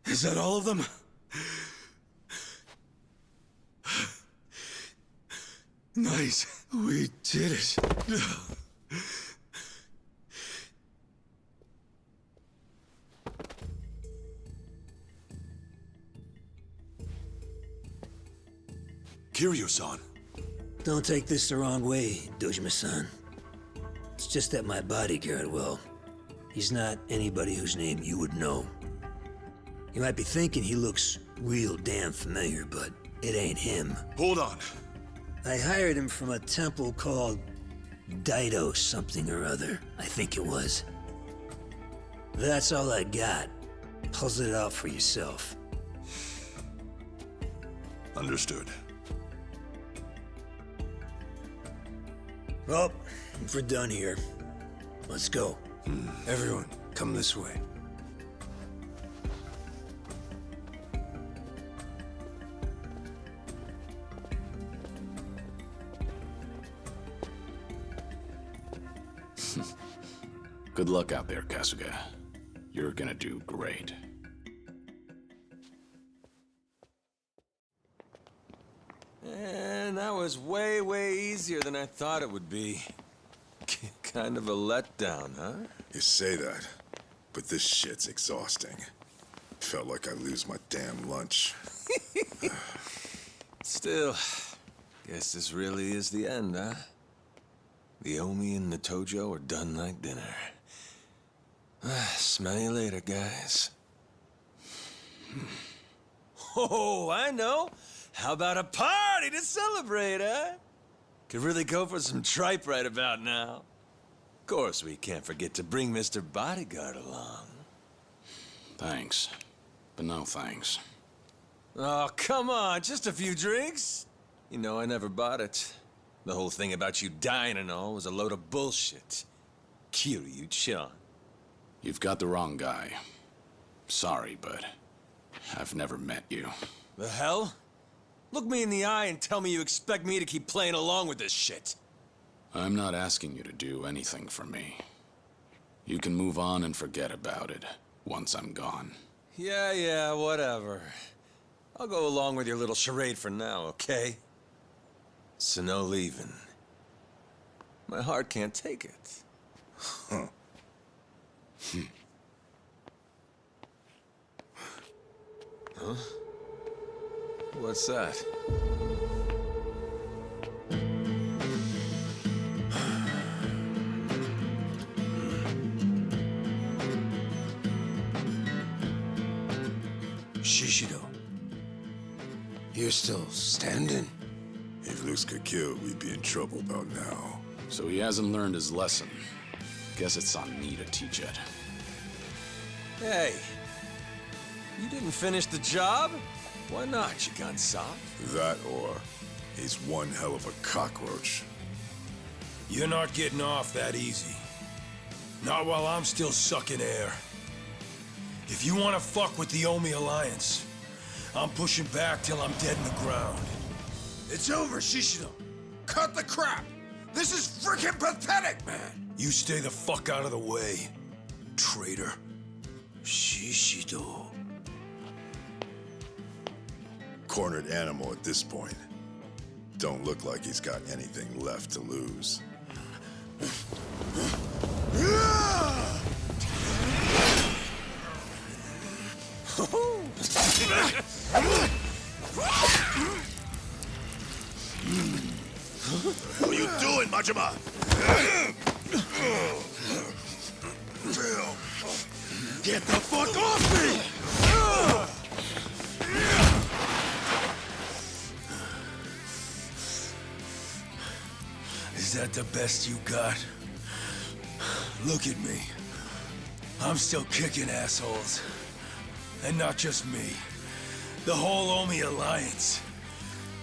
[SPEAKER 9] Is that all of them? Nice. We did it. Kiryu-san.
[SPEAKER 7] Don't take this the wrong way, Dojima-san. It's just that my bodyguard, well, he's not anybody whose name you would know. You might be thinking he looks real damn familiar, but it ain't him.
[SPEAKER 9] Hold on.
[SPEAKER 7] I hired him from a temple called Dido something or other, I think it was. That's all I got. Puzzle it out for yourself.
[SPEAKER 9] Understood.
[SPEAKER 7] Well, if we're done here, let's go.
[SPEAKER 4] Everyone, come this way.
[SPEAKER 2] Good luck out there, Kasuga. You're gonna do great.
[SPEAKER 11] And that was way, way easier than I thought it would be. Kind of a letdown, huh?
[SPEAKER 12] You say that, but this shit's exhausting. Felt like I lose my damn lunch.
[SPEAKER 11] Still, guess this really is the end, huh? The Omi and the Tojo are done like dinner. Smell you later, guys. Oh, I know. How about a party to celebrate, huh? Could really go for some tripe right about now. Of course, we can't forget to bring Mr. Bodyguard along.
[SPEAKER 2] Thanks, but no thanks.
[SPEAKER 11] Oh, come on, just a few drinks? You know, I never bought it. The whole thing about you dying and all was a load of bullshit. Kiryu-chan.
[SPEAKER 2] You've got the wrong guy. Sorry, but I've never met you.
[SPEAKER 11] The hell? Look me in the eye and tell me you expect me to keep playing along with this shit.
[SPEAKER 2] I'm not asking you to do anything for me. You can move on and forget about it once I'm gone.
[SPEAKER 11] Yeah, whatever. I'll go along with your little charade for now, okay? So no leaving. My heart can't take it.
[SPEAKER 12] Huh.
[SPEAKER 11] Huh? What's that?
[SPEAKER 4] Shishido. You're still standing?
[SPEAKER 12] If Luce could kill, we'd be in trouble about now.
[SPEAKER 2] So he hasn't learned his lesson. Guess it's on me to teach it.
[SPEAKER 11] Hey, you didn't finish the job? Why not, you gun soft?
[SPEAKER 12] That or he's one hell of a cockroach.
[SPEAKER 5] You're not getting off that easy. Not while I'm still sucking air. If you want to fuck with the Omi Alliance, I'm pushing back till I'm dead in the ground.
[SPEAKER 4] It's over, Shishido. Cut the crap. This is freaking pathetic, man.
[SPEAKER 5] You stay the fuck out of the way, traitor.
[SPEAKER 4] Shishido.
[SPEAKER 12] Cornered animal at this point. Don't look like he's got anything left to lose.
[SPEAKER 9] What are you doing, Majima? Get the fuck off me!
[SPEAKER 5] Is that the best you got? Look at me. I'm still kicking assholes. And not just me. The whole Omi Alliance.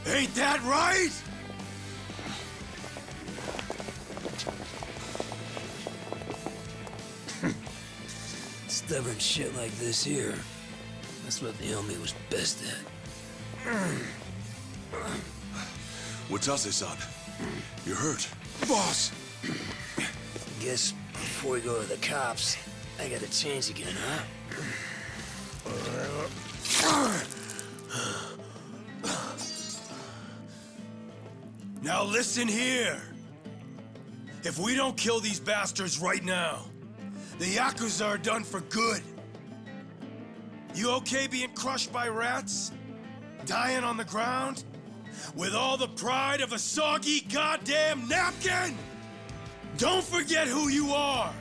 [SPEAKER 5] Ain't that right?
[SPEAKER 7] Stubborn shit like this here. That's what the Omi was best at.
[SPEAKER 9] Watase-san, you're hurt.
[SPEAKER 4] Boss!
[SPEAKER 7] Guess before we go to the cops, I gotta change again, huh?
[SPEAKER 5] Now listen here. If we don't kill these bastards right now, the Yakuza are done for good. You okay being crushed by rats? Dying on the ground? With all the pride of a soggy goddamn napkin? Don't forget who you are!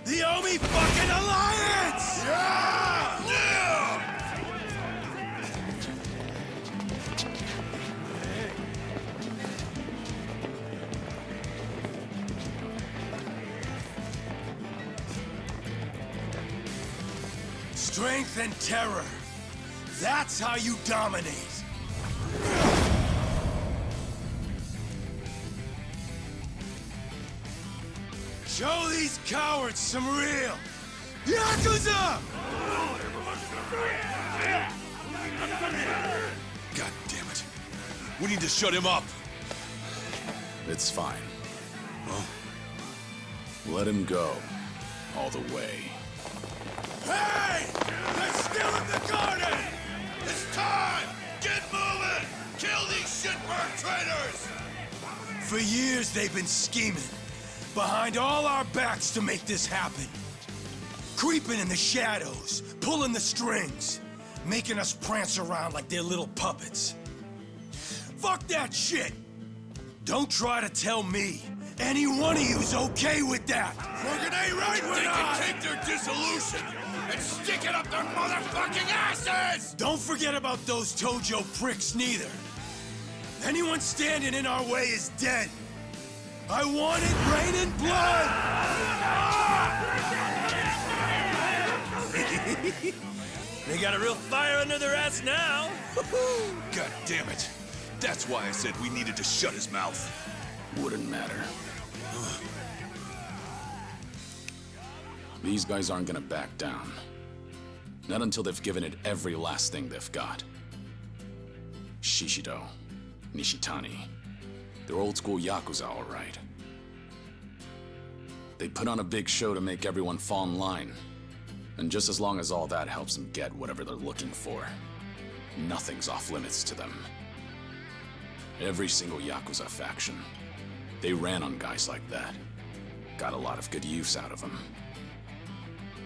[SPEAKER 5] The Omi fucking Alliance!
[SPEAKER 9] Yeah!
[SPEAKER 5] Strength and terror. That's how you dominate. Show these cowards some real Yakuza!
[SPEAKER 9] God damn it. We need to shut him up.
[SPEAKER 2] It's fine. Let him go. All the way.
[SPEAKER 9] Hey! They're still in the garden! It's time! Get moving! Kill these shitbird traitors!
[SPEAKER 5] For years they've been scheming behind all our backs to make this happen. Creeping in the shadows, pulling the strings, making us prance around like they're little puppets. Fuck that shit! Don't try to tell me any one of you's okay with that!
[SPEAKER 9] Fucking ain't right with us! They can take their dissolution and stick it up their motherfucking asses!
[SPEAKER 5] Don't forget about those Tojo pricks, neither. Anyone standing in our way is dead. I want it raining blood!
[SPEAKER 11] They got a real fire under their ass now.
[SPEAKER 9] God damn it. That's why I said we needed to shut his mouth.
[SPEAKER 2] Wouldn't matter. These guys aren't gonna back down. Not until they've given it every last thing they've got. Shishido, Nishitani. They're old-school Yakuza, all right. They put on a big show to make everyone fall in line. And just as long as all that helps them get whatever they're looking for, nothing's off limits to them. Every single Yakuza faction, they ran on guys like that. Got a lot of good use out of them.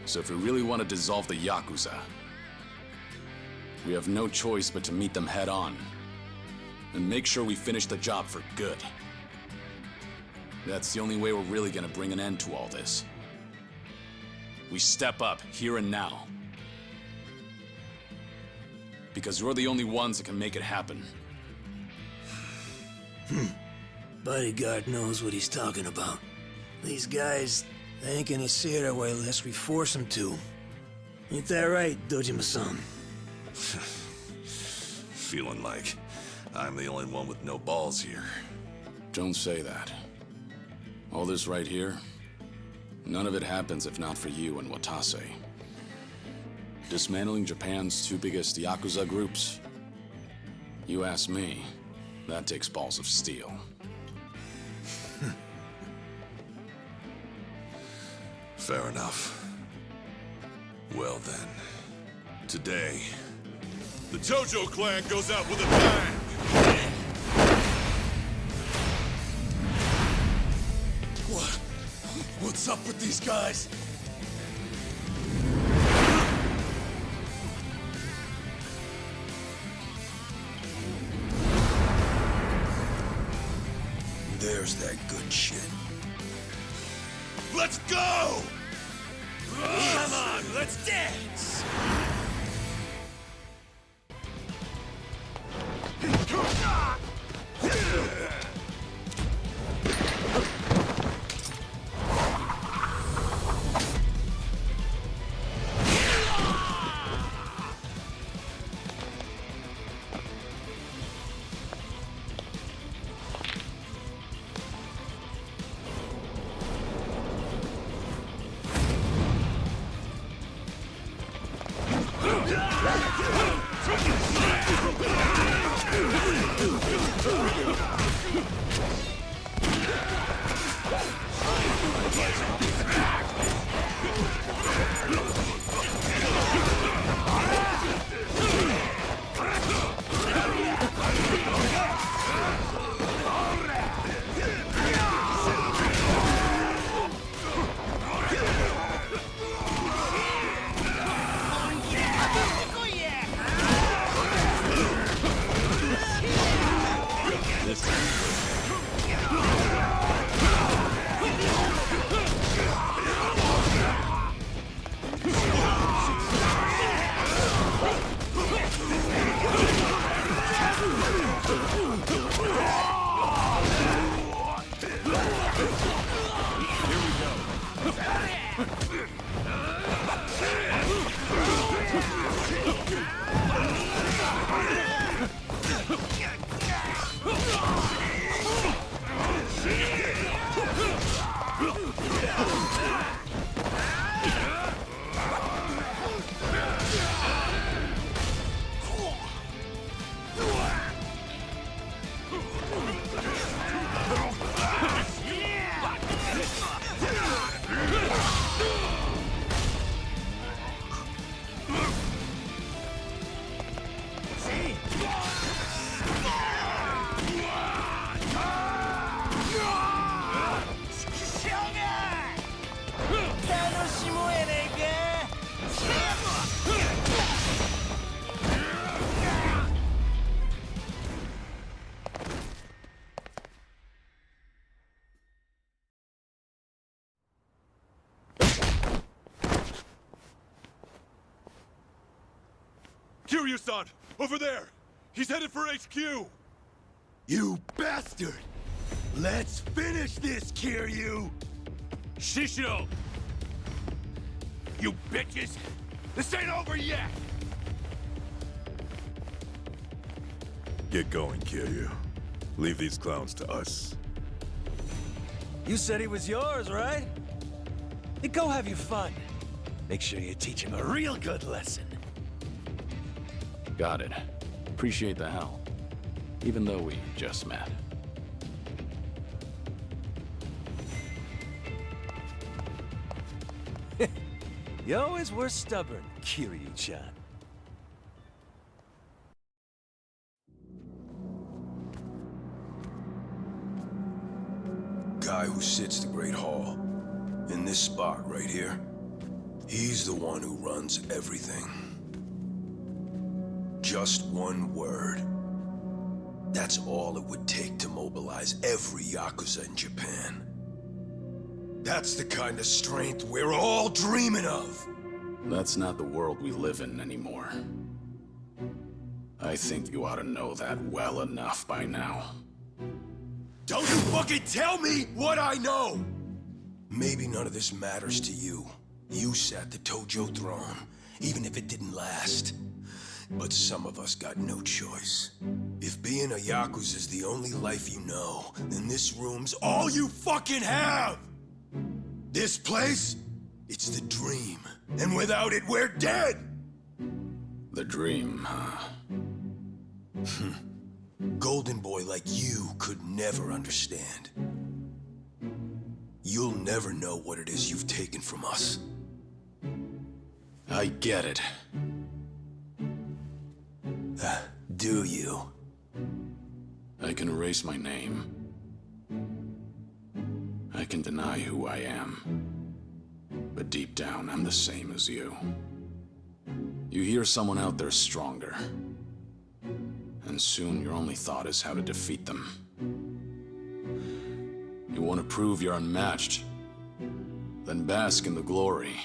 [SPEAKER 2] So if we really want to dissolve the Yakuza, we have no choice but to meet them head on. And make sure we finish the job for good. That's the only way we're really gonna bring an end to all this. We step up, here and now. Because we're the only ones that can make it happen.
[SPEAKER 7] Bodyguard knows what he's talking about. These guys, they ain't gonna see it our way unless we force them to. Ain't that right, Dojima-san?
[SPEAKER 10] Feeling like I'm the only one with no balls here.
[SPEAKER 2] Don't say that. All this right here, none of it happens if not for you and Watase. Dismantling Japan's two biggest Yakuza groups? You ask me, that takes balls of steel.
[SPEAKER 10] Fair enough. Well then, today, the Tojo clan goes out with a bang!
[SPEAKER 9] What's up with these guys?
[SPEAKER 7] There's that good shit.
[SPEAKER 9] Let's go!
[SPEAKER 11] Come on, let's dance!
[SPEAKER 9] Kiryu-san! Over there! He's headed for HQ!
[SPEAKER 12] You bastard! Let's finish this, Kiryu!
[SPEAKER 3] Shishiro! You bitches! This ain't over yet!
[SPEAKER 9] Get going, Kiryu. Leave these clowns to us.
[SPEAKER 11] You said he was yours, right? Then go have your fun. Make sure you teach him a real good lesson.
[SPEAKER 2] Got it. Appreciate the help. Even though we just met.
[SPEAKER 11] You always were stubborn, Kiryu-chan.
[SPEAKER 5] Guy who sits the Great Hall, in this spot right here, he's the one who runs everything. Just one word. That's all it would take to mobilize every Yakuza in Japan. That's the kind of strength we're all dreaming of!
[SPEAKER 2] That's not the world we live in anymore. I think you ought to know that well enough by now.
[SPEAKER 5] Don't you fucking tell me what I know! Maybe none of this matters to you. You sat the Tojo throne, even if it didn't last. But some of us got no choice. If being a Yakuza is the only life you know, then this room's all you fucking have! This place, it's the dream. And without it, we're dead!
[SPEAKER 2] The dream, huh?
[SPEAKER 5] Golden boy like you could never understand. You'll never know what it is you've taken from us.
[SPEAKER 2] I get it.
[SPEAKER 5] Do you?
[SPEAKER 2] I can erase my name. I can deny who I am. But deep down, I'm the same as you. You hear someone out there stronger. And soon your only thought is how to defeat them. You want to prove you're unmatched? Then bask in the glory.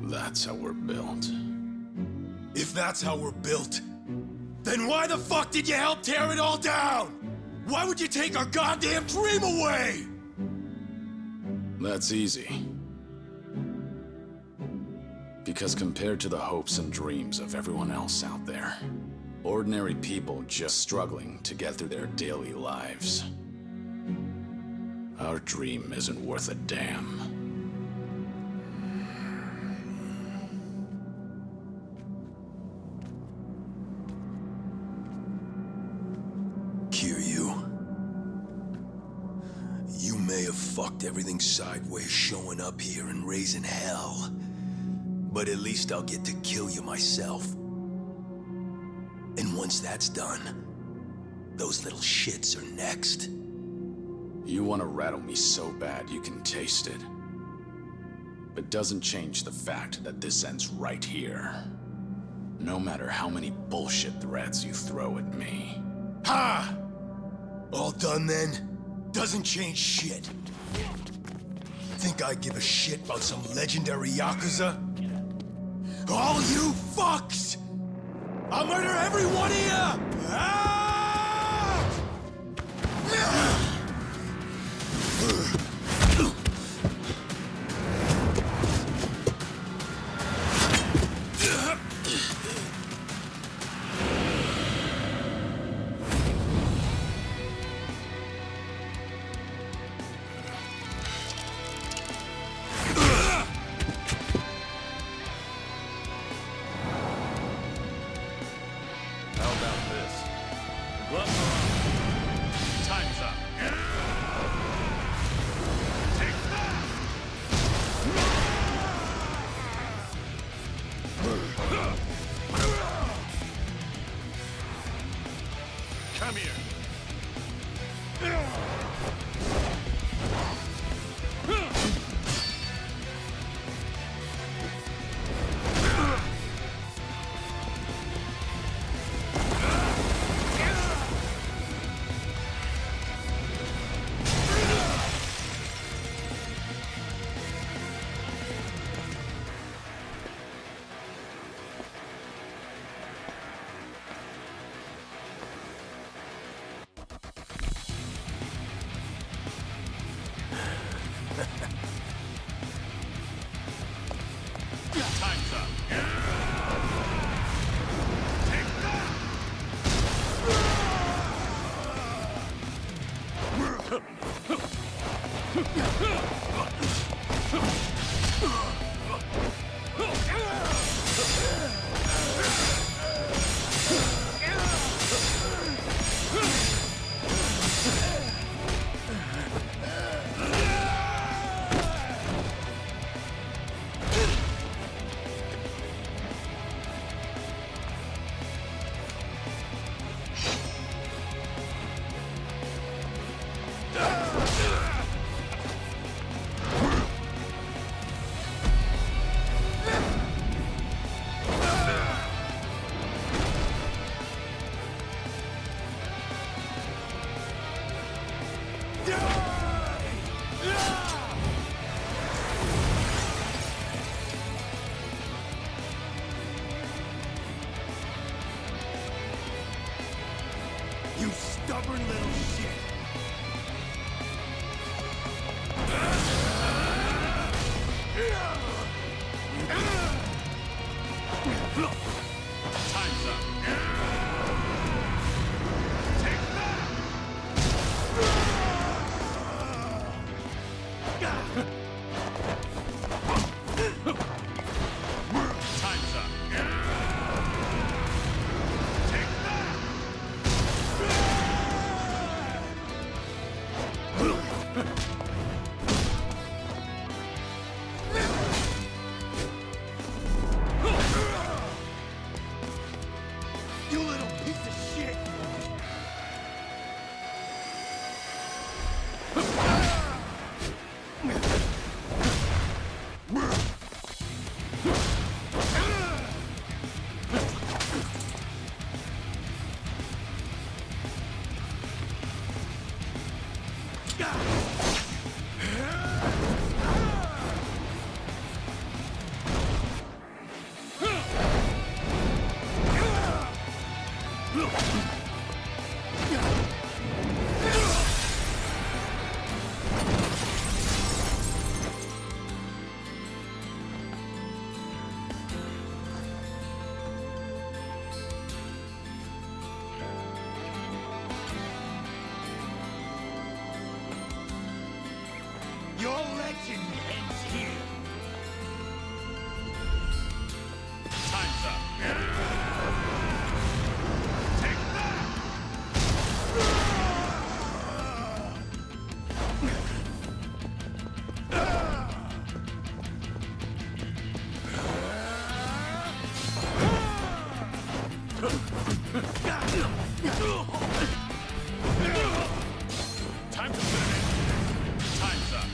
[SPEAKER 2] That's how we're built.
[SPEAKER 5] If that's how we're built, then why the fuck did you help tear it all down? Why would you take our goddamn dream away?
[SPEAKER 2] That's easy. Because compared to the hopes and dreams of everyone else out there, ordinary people just struggling to get through their daily lives, our dream isn't worth a damn.
[SPEAKER 5] You may have fucked everything sideways showing up here and raising hell. But at least I'll get to kill you myself. And once that's done, those little shits are next.
[SPEAKER 2] You want to rattle me so bad you can taste it. But doesn't change the fact that this ends right here. No matter how many bullshit threats you throw at me.
[SPEAKER 5] Ha! All done then? Doesn't change shit. Think I give a shit about some legendary Yakuza? All you fucks! I'll murder every one of you! Ah!
[SPEAKER 3] Come here.
[SPEAKER 5] You stubborn little shit!
[SPEAKER 3] Time's up. Take that! Time's up. Take that!
[SPEAKER 5] You little piece of shit! Your legend ends here.
[SPEAKER 3] Time's up. Take that! Time to finish. Time's up.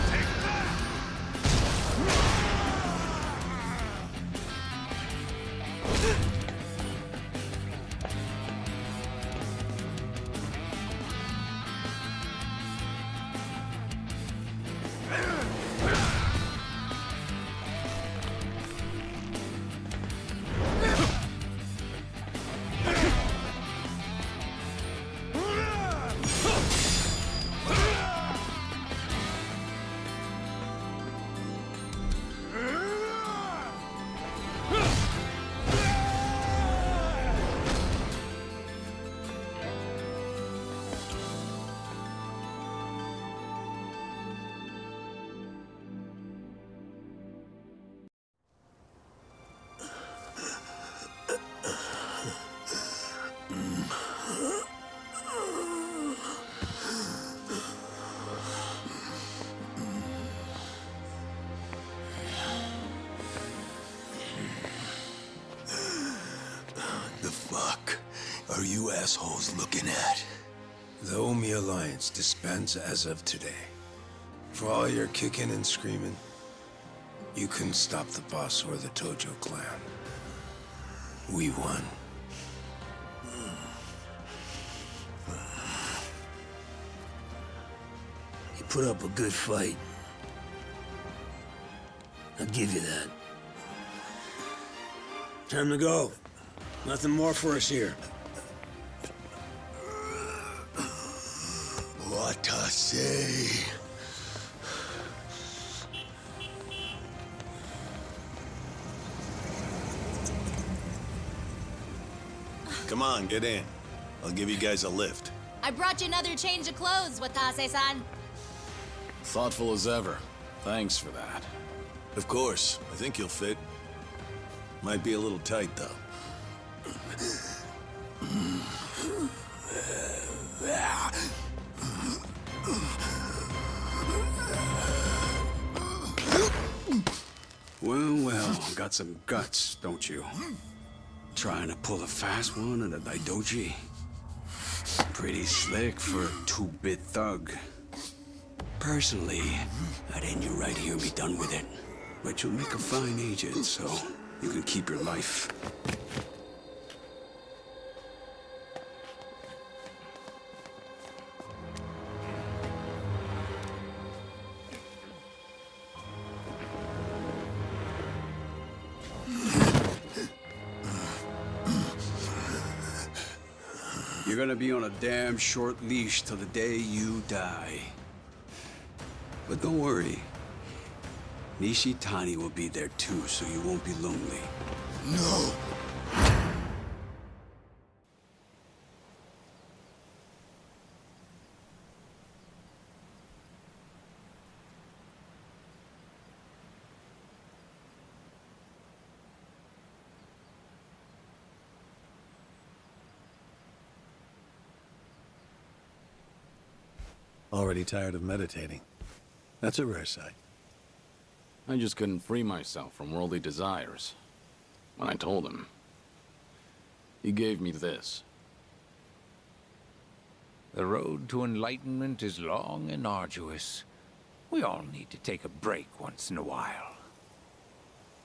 [SPEAKER 3] Take that!
[SPEAKER 12] The fuck are you assholes looking at?
[SPEAKER 4] The Omi Alliance disbands as of today. For all your kicking and screaming, you couldn't stop the boss or the Tojo clan. We won.
[SPEAKER 7] You put up a good fight. I'll give you that. Time to go. Nothing more for us here.
[SPEAKER 12] What I say? Come on, get in. I'll give you guys a lift.
[SPEAKER 13] I brought you another change of clothes, Watase-san.
[SPEAKER 2] Thoughtful as ever. Thanks for that.
[SPEAKER 12] Of course. I think you'll fit. Might be a little tight, though.
[SPEAKER 14] Well, got some guts, don't you? Trying to pull a fast one at a Daidoji. Pretty slick for a two-bit thug. Personally, I'd end you right here and be done with it. But you'll make a fine agent, so you can keep your life. You're gonna be on a damn short leash till the day you die. But don't worry. Nishitani will be there too, so you won't be lonely.
[SPEAKER 12] No!
[SPEAKER 1] Already tired of meditating. That's a rare sight.
[SPEAKER 2] I just couldn't free myself from worldly desires. When I told him, he gave me this.
[SPEAKER 15] The road to enlightenment is long and arduous. We all need to take a break once in a while.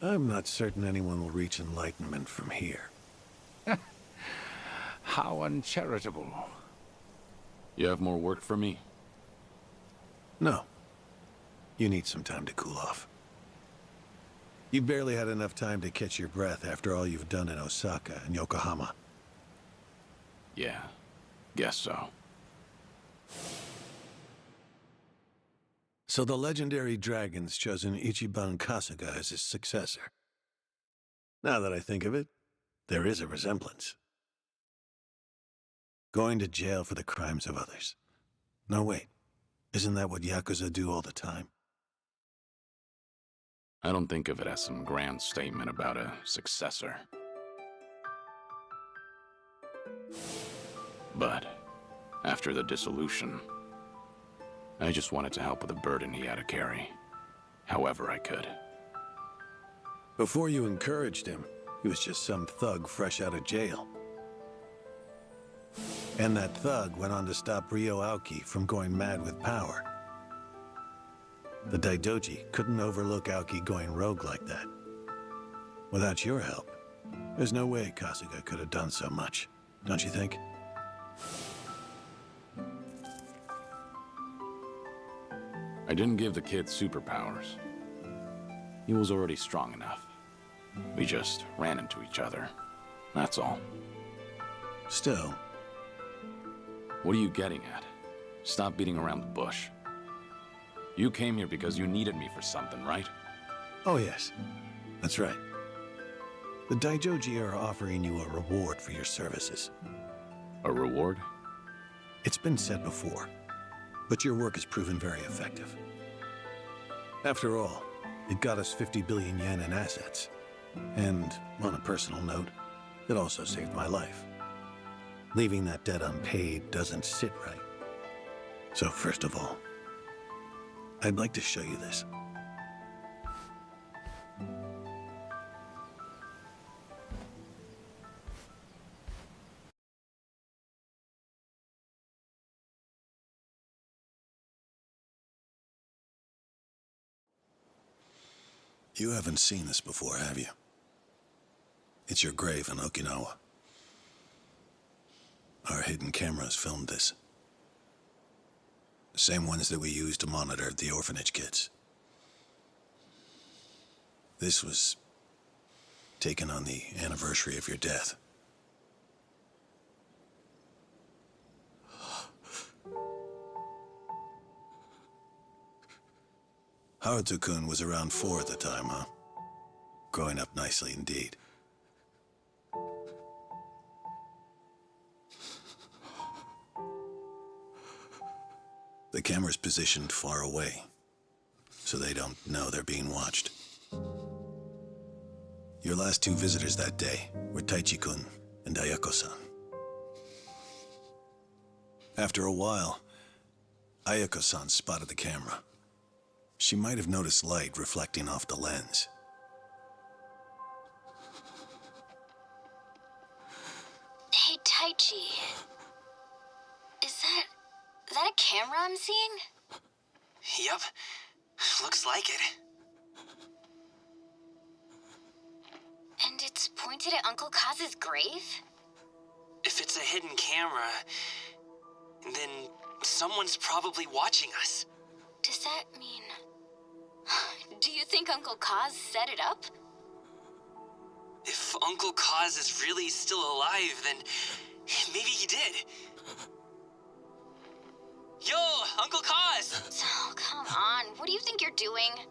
[SPEAKER 1] I'm not certain anyone will reach enlightenment from here.
[SPEAKER 15] How uncharitable.
[SPEAKER 2] You have more work for me?
[SPEAKER 1] No. You need some time to cool off. You barely had enough time to catch your breath after all you've done in Osaka and Yokohama.
[SPEAKER 2] Yeah, guess so.
[SPEAKER 1] So the legendary dragon's chosen Ichiban Kasuga as his successor. Now that I think of it, there is a resemblance. Going to jail for the crimes of others. No, wait. Isn't that what Yakuza do all the time?
[SPEAKER 2] I don't think of it as some grand statement about a successor. But after the dissolution, I just wanted to help with the burden he had to carry, however I could.
[SPEAKER 1] Before you encouraged him, he was just some thug fresh out of jail. And that thug went on to stop Ryo Aoki from going mad with power. The Daidoji couldn't overlook Aoki going rogue like that. Without your help, there's no way Kasuga could have done so much, don't you think?
[SPEAKER 2] I didn't give the kid superpowers. He was already strong enough. We just ran into each other. That's all.
[SPEAKER 1] Still.
[SPEAKER 2] What are you getting at? Stop beating around the bush. You came here because you needed me for something, right?
[SPEAKER 1] Oh yes, that's right. The Daijoji are offering you a reward for your services.
[SPEAKER 2] A reward?
[SPEAKER 1] It's been said before, but your work has proven very effective. After all, it got us 50 billion yen in assets. And, on a personal note, it also saved my life. Leaving that debt unpaid doesn't sit right. So first of all, I'd like to show you this. You haven't seen this before, have you? It's your grave in Okinawa. Our hidden cameras filmed this. The same ones that we used to monitor the orphanage kids. This was taken on the anniversary of your death. Haruto-kun was around 4 at the time, huh? Growing up nicely indeed. The camera's positioned far away, so they don't know they're being watched. Your last 2 visitors that day were Taichi-kun and Ayako-san. After a while, Ayako-san spotted the camera. She might have noticed light reflecting off the lens.
[SPEAKER 16] Hey, Taichi. Is that a camera I'm seeing?
[SPEAKER 17] Yep. Looks like it.
[SPEAKER 16] And it's pointed at Uncle Kaz's grave?
[SPEAKER 17] If it's a hidden camera, then someone's probably watching us.
[SPEAKER 16] Does that mean... Do you think Uncle Kaz set it up?
[SPEAKER 17] If Uncle Kaz is really still alive, then Maybe he did. Yo, Uncle Cause!
[SPEAKER 16] Oh, come on. What do you think you're doing?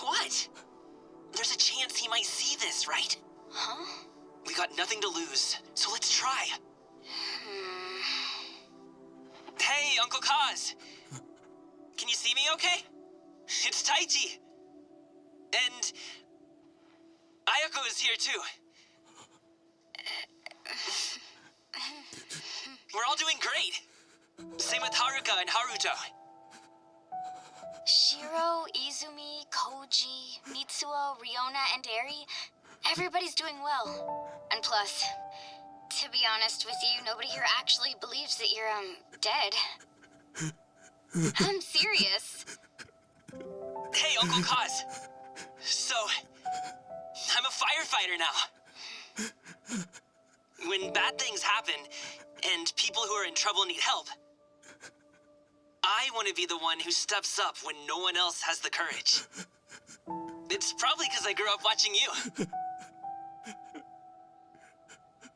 [SPEAKER 17] What? There's a chance he might see this, right?
[SPEAKER 16] Huh?
[SPEAKER 17] We got nothing to lose, so let's try. Hey, Uncle Cause! Can you see me okay? It's Taichi. And Ayako is here too. We're all doing great. Same with Haruka and Haruto.
[SPEAKER 16] Shiro, Izumi, Koji, Mitsuo, Riona, and Eri. Everybody's doing well. And plus, to be honest with you, nobody here actually believes that you're, dead. I'm serious.
[SPEAKER 17] Hey, Uncle Kaz. So, I'm a firefighter now. When bad things happen, and people who are in trouble need help, I want to be the one who steps up when no one else has the courage. It's probably because I grew up watching you.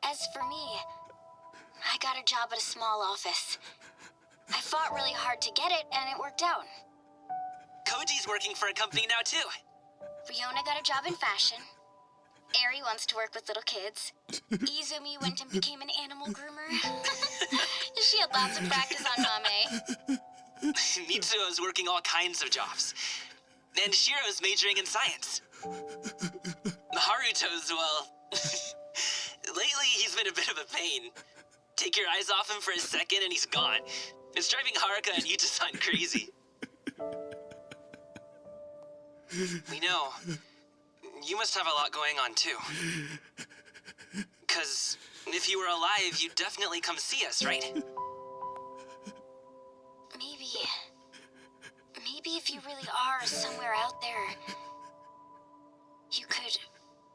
[SPEAKER 16] As for me, I got a job at a small office. I fought really hard to get it, and it worked out.
[SPEAKER 17] Koji's working for a company now, too.
[SPEAKER 16] Riona got a job in fashion. Eri wants to work with little kids. Izumi went and became an animal groomer. She had lots of practice on Mame.
[SPEAKER 17] Mitsuo's working all kinds of jobs. And Shiro's majoring in science. Haruto's, well... lately, he's been a bit of a pain. Take your eyes off him for a second and he's gone. It's driving Haruka and Yuta-san crazy. We know. You must have a lot going on, too. 'Cause if you were alive, you'd definitely come see us, right?
[SPEAKER 16] Maybe if you really are somewhere out there, you could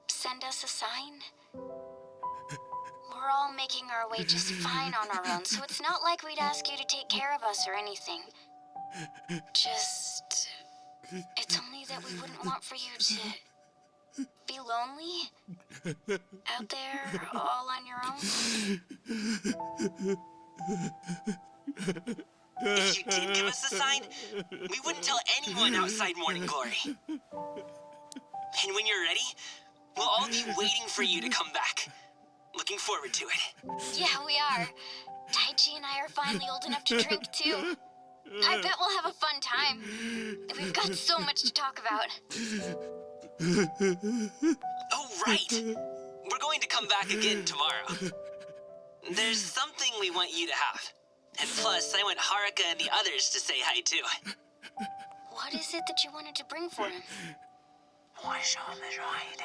[SPEAKER 16] send us a sign? We're all making our way just fine on our own, so it's not like we'd ask you to take care of us or anything. Just... it's only that we wouldn't want for you to be lonely out there all on your own.
[SPEAKER 17] If you did give us a sign, we wouldn't tell anyone outside Morning Glory. And when you're ready, we'll all be waiting for you to come back. Looking forward to it.
[SPEAKER 16] Yeah, we are. Taichi and I are finally old enough to drink, too. I bet we'll have a fun time. We've got so much to talk about.
[SPEAKER 17] Oh, right. We're going to come back again tomorrow. There's something we want you to have. And plus, I want Haruka and the others to say hi, too.
[SPEAKER 16] What is it that you wanted to bring for him?
[SPEAKER 17] I want to show him his ride.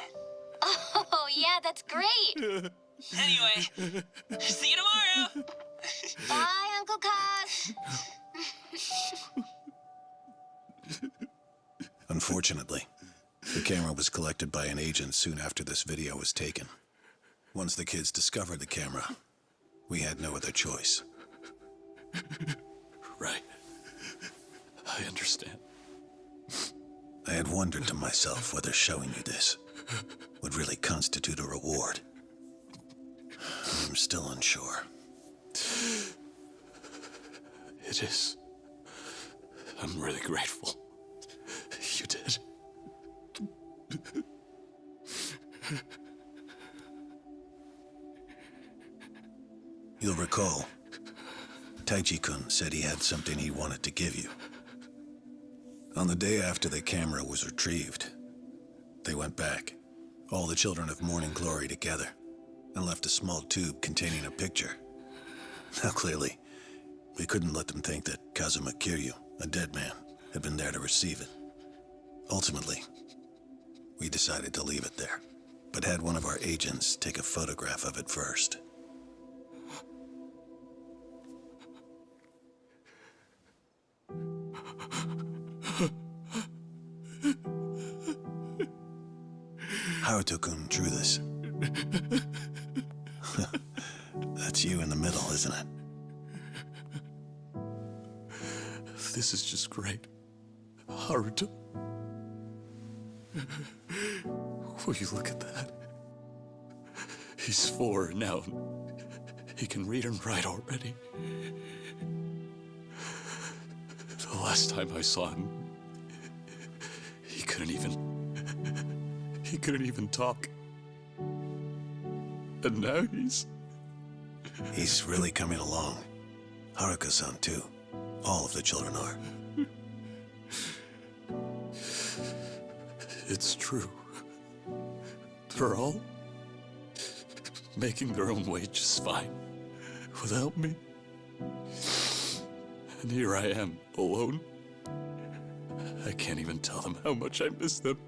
[SPEAKER 16] Oh, yeah, that's great.
[SPEAKER 17] Anyway, see you tomorrow.
[SPEAKER 16] Bye, Uncle Cos.
[SPEAKER 1] Unfortunately, the camera was collected by an agent soon after this video was taken. Once the kids discovered the camera, we had no other choice.
[SPEAKER 2] Right. I understand.
[SPEAKER 1] I had wondered to myself whether showing you this would really constitute a reward. I'm still unsure.
[SPEAKER 2] It is. I'm really grateful. You did.
[SPEAKER 1] You'll recall, Taichi-kun said he had something he wanted to give you. On the day after the camera was retrieved, they went back, all the children of Morning Glory together, and left a small tube containing a picture. Now clearly, we couldn't let them think that Kazuma Kiryu, a dead man, had been there to receive it. Ultimately, we decided to leave it there, but had one of our agents take a photograph of it first. Haruto-kun drew this. That's you in the middle, isn't it?
[SPEAKER 2] This is just great. Haruto. Will you look at that? He's 4 now. He can read and write already. The last time I saw him, he couldn't even talk. And now
[SPEAKER 1] He's really coming along. Haruka-san, too. All of the children are.
[SPEAKER 2] It's true. They're all making their own way just fine without me. And here I am, alone. I can't even tell them how much I miss them.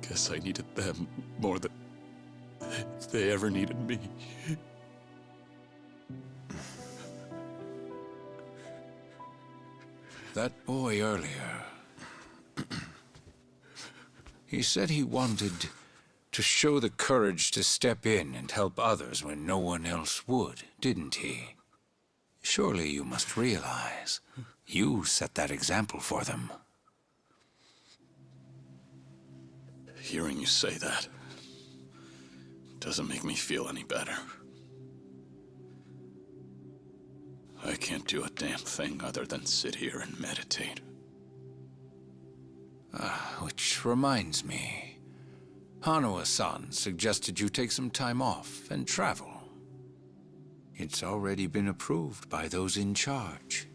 [SPEAKER 2] Guess I needed them more than they ever needed me.
[SPEAKER 15] That boy earlier, he said he wanted to show the courage to step in and help others when no one else would, didn't he? Surely you must realize you set that example for them.
[SPEAKER 2] Hearing you say that doesn't make me feel any better. I can't do a damn thing other than sit here and meditate.
[SPEAKER 15] Which reminds me, Hanawa-san suggested you take some time off and travel. It's already been approved by those in charge.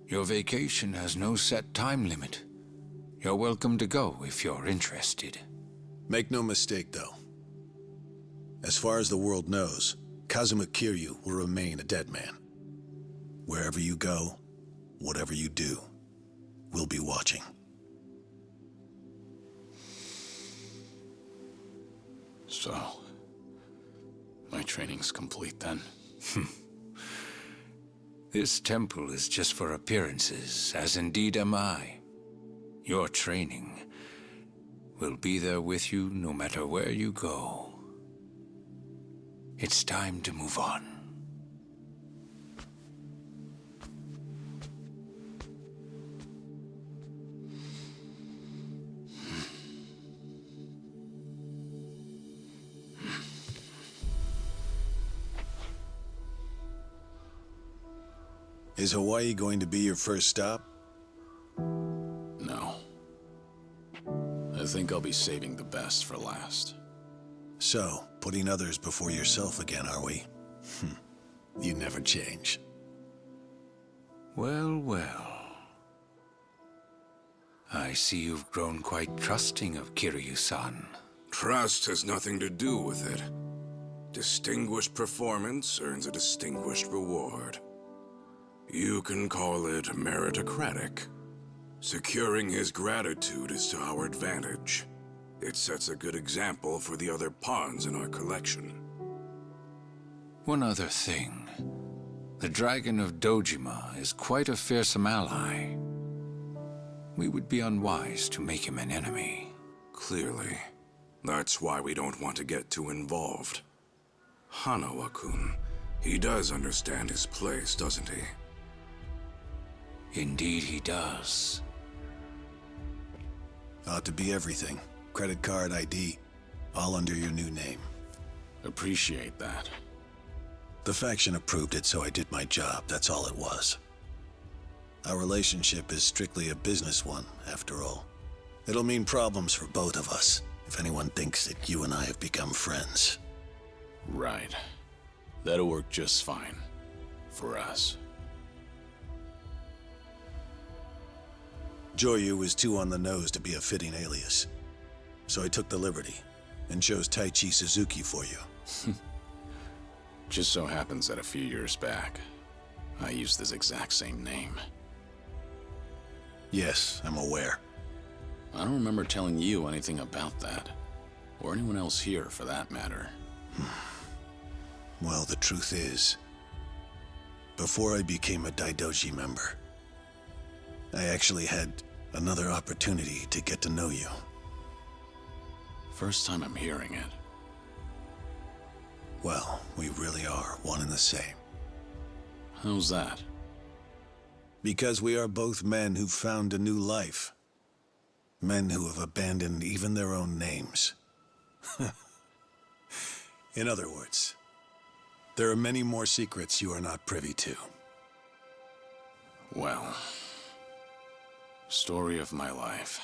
[SPEAKER 15] Your vacation has no set time limit. You're welcome to go if you're interested.
[SPEAKER 1] Make no mistake, though. As far as the world knows, Kazuma Kiryu will remain a dead man. Wherever you go, whatever you do, we'll be watching.
[SPEAKER 2] So, my training's complete then?
[SPEAKER 15] This temple is just for appearances, as indeed am I. Your training will be there with you no matter where you go. It's time to move on.
[SPEAKER 1] Is Hawaii going to be your first stop?
[SPEAKER 2] No. I think I'll be saving the best for last.
[SPEAKER 1] So, putting others before yourself again, are we? You never change.
[SPEAKER 15] Well, well. I see you've grown quite trusting of Kiryu-san.
[SPEAKER 18] Trust has nothing to do with it. Distinguished performance earns a distinguished reward. You can call it meritocratic. Securing his gratitude is to our advantage. It sets a good example for the other pawns in our collection.
[SPEAKER 15] One other thing. The Dragon of Dojima is quite a fearsome ally. We would be unwise to make him an enemy.
[SPEAKER 18] Clearly. That's why we don't want to get too involved. Hanawa-kun, he does understand his place, doesn't he?
[SPEAKER 15] Indeed he does.
[SPEAKER 1] Ought to be everything. Credit card, ID, all under your new name.
[SPEAKER 2] Appreciate that.
[SPEAKER 1] The faction approved it, so I did my job. That's all it was. Our relationship is strictly a business one, after all. It'll mean problems for both of us, if anyone thinks that you and I have become friends.
[SPEAKER 2] Right. That'll work just fine. For us.
[SPEAKER 1] Joyu was too on the nose to be a fitting alias. So I took the liberty, and chose Taichi Suzuki for you.
[SPEAKER 2] Just so happens that a few years back, I used this exact same name.
[SPEAKER 1] Yes, I'm aware.
[SPEAKER 2] I don't remember telling you anything about that. Or anyone else here, for that matter.
[SPEAKER 1] Well, the truth is, before I became a Daidoji member, I actually had another opportunity to get to know you.
[SPEAKER 2] First time I'm hearing it.
[SPEAKER 1] Well, we really are one and the same.
[SPEAKER 2] How's that?
[SPEAKER 1] Because we are both men who've found a new life. Men who have abandoned even their own names. In other words, there are many more secrets you are not privy to.
[SPEAKER 2] Well, story of my life.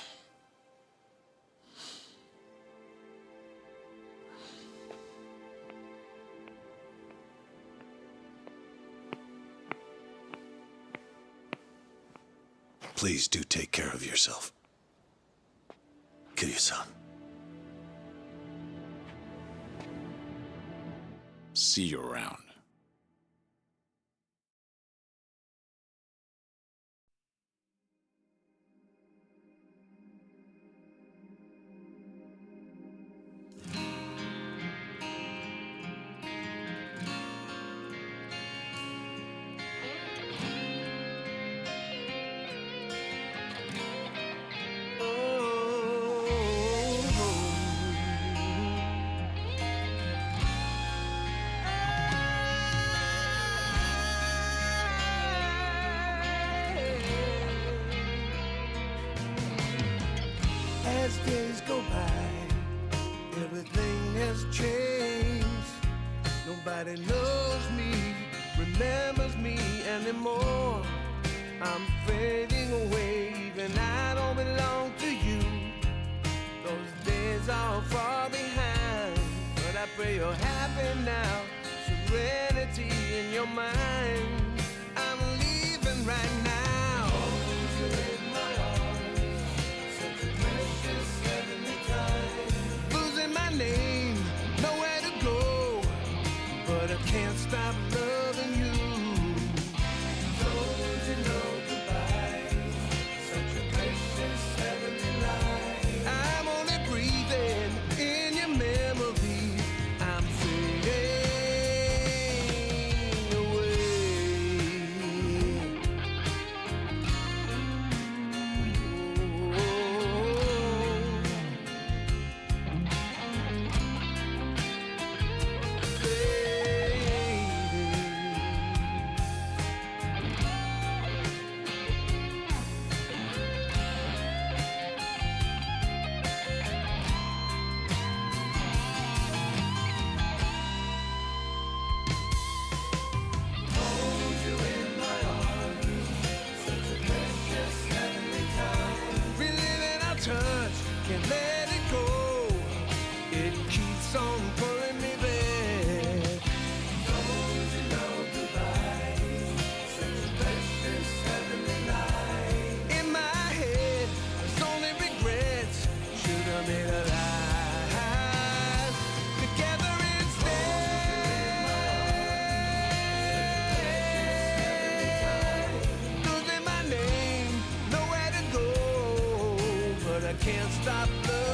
[SPEAKER 1] Please do take care of yourself. Kiryu-san.
[SPEAKER 2] See you around.
[SPEAKER 19] As days go by, everything has changed. Nobody knows me, remembers me anymore. I'm fading away, even I don't belong to you. Those days are far behind, but I pray you're happy now. Serenity in your mind. I'm leaving right now. Losing my name, nowhere to go, but I can't stop loving you. Don't you know goodbye, such a precious heavenly life. I'm only breathing in your memory. I'm fading away. Reliving our touch, can't let it go. It keeps on pulling me back. Don't you know goodbye, such a precious heavenly life. In my head, there's only regrets. Should have made a life together instead. Losing my name, nowhere to go, but I can't stop loving.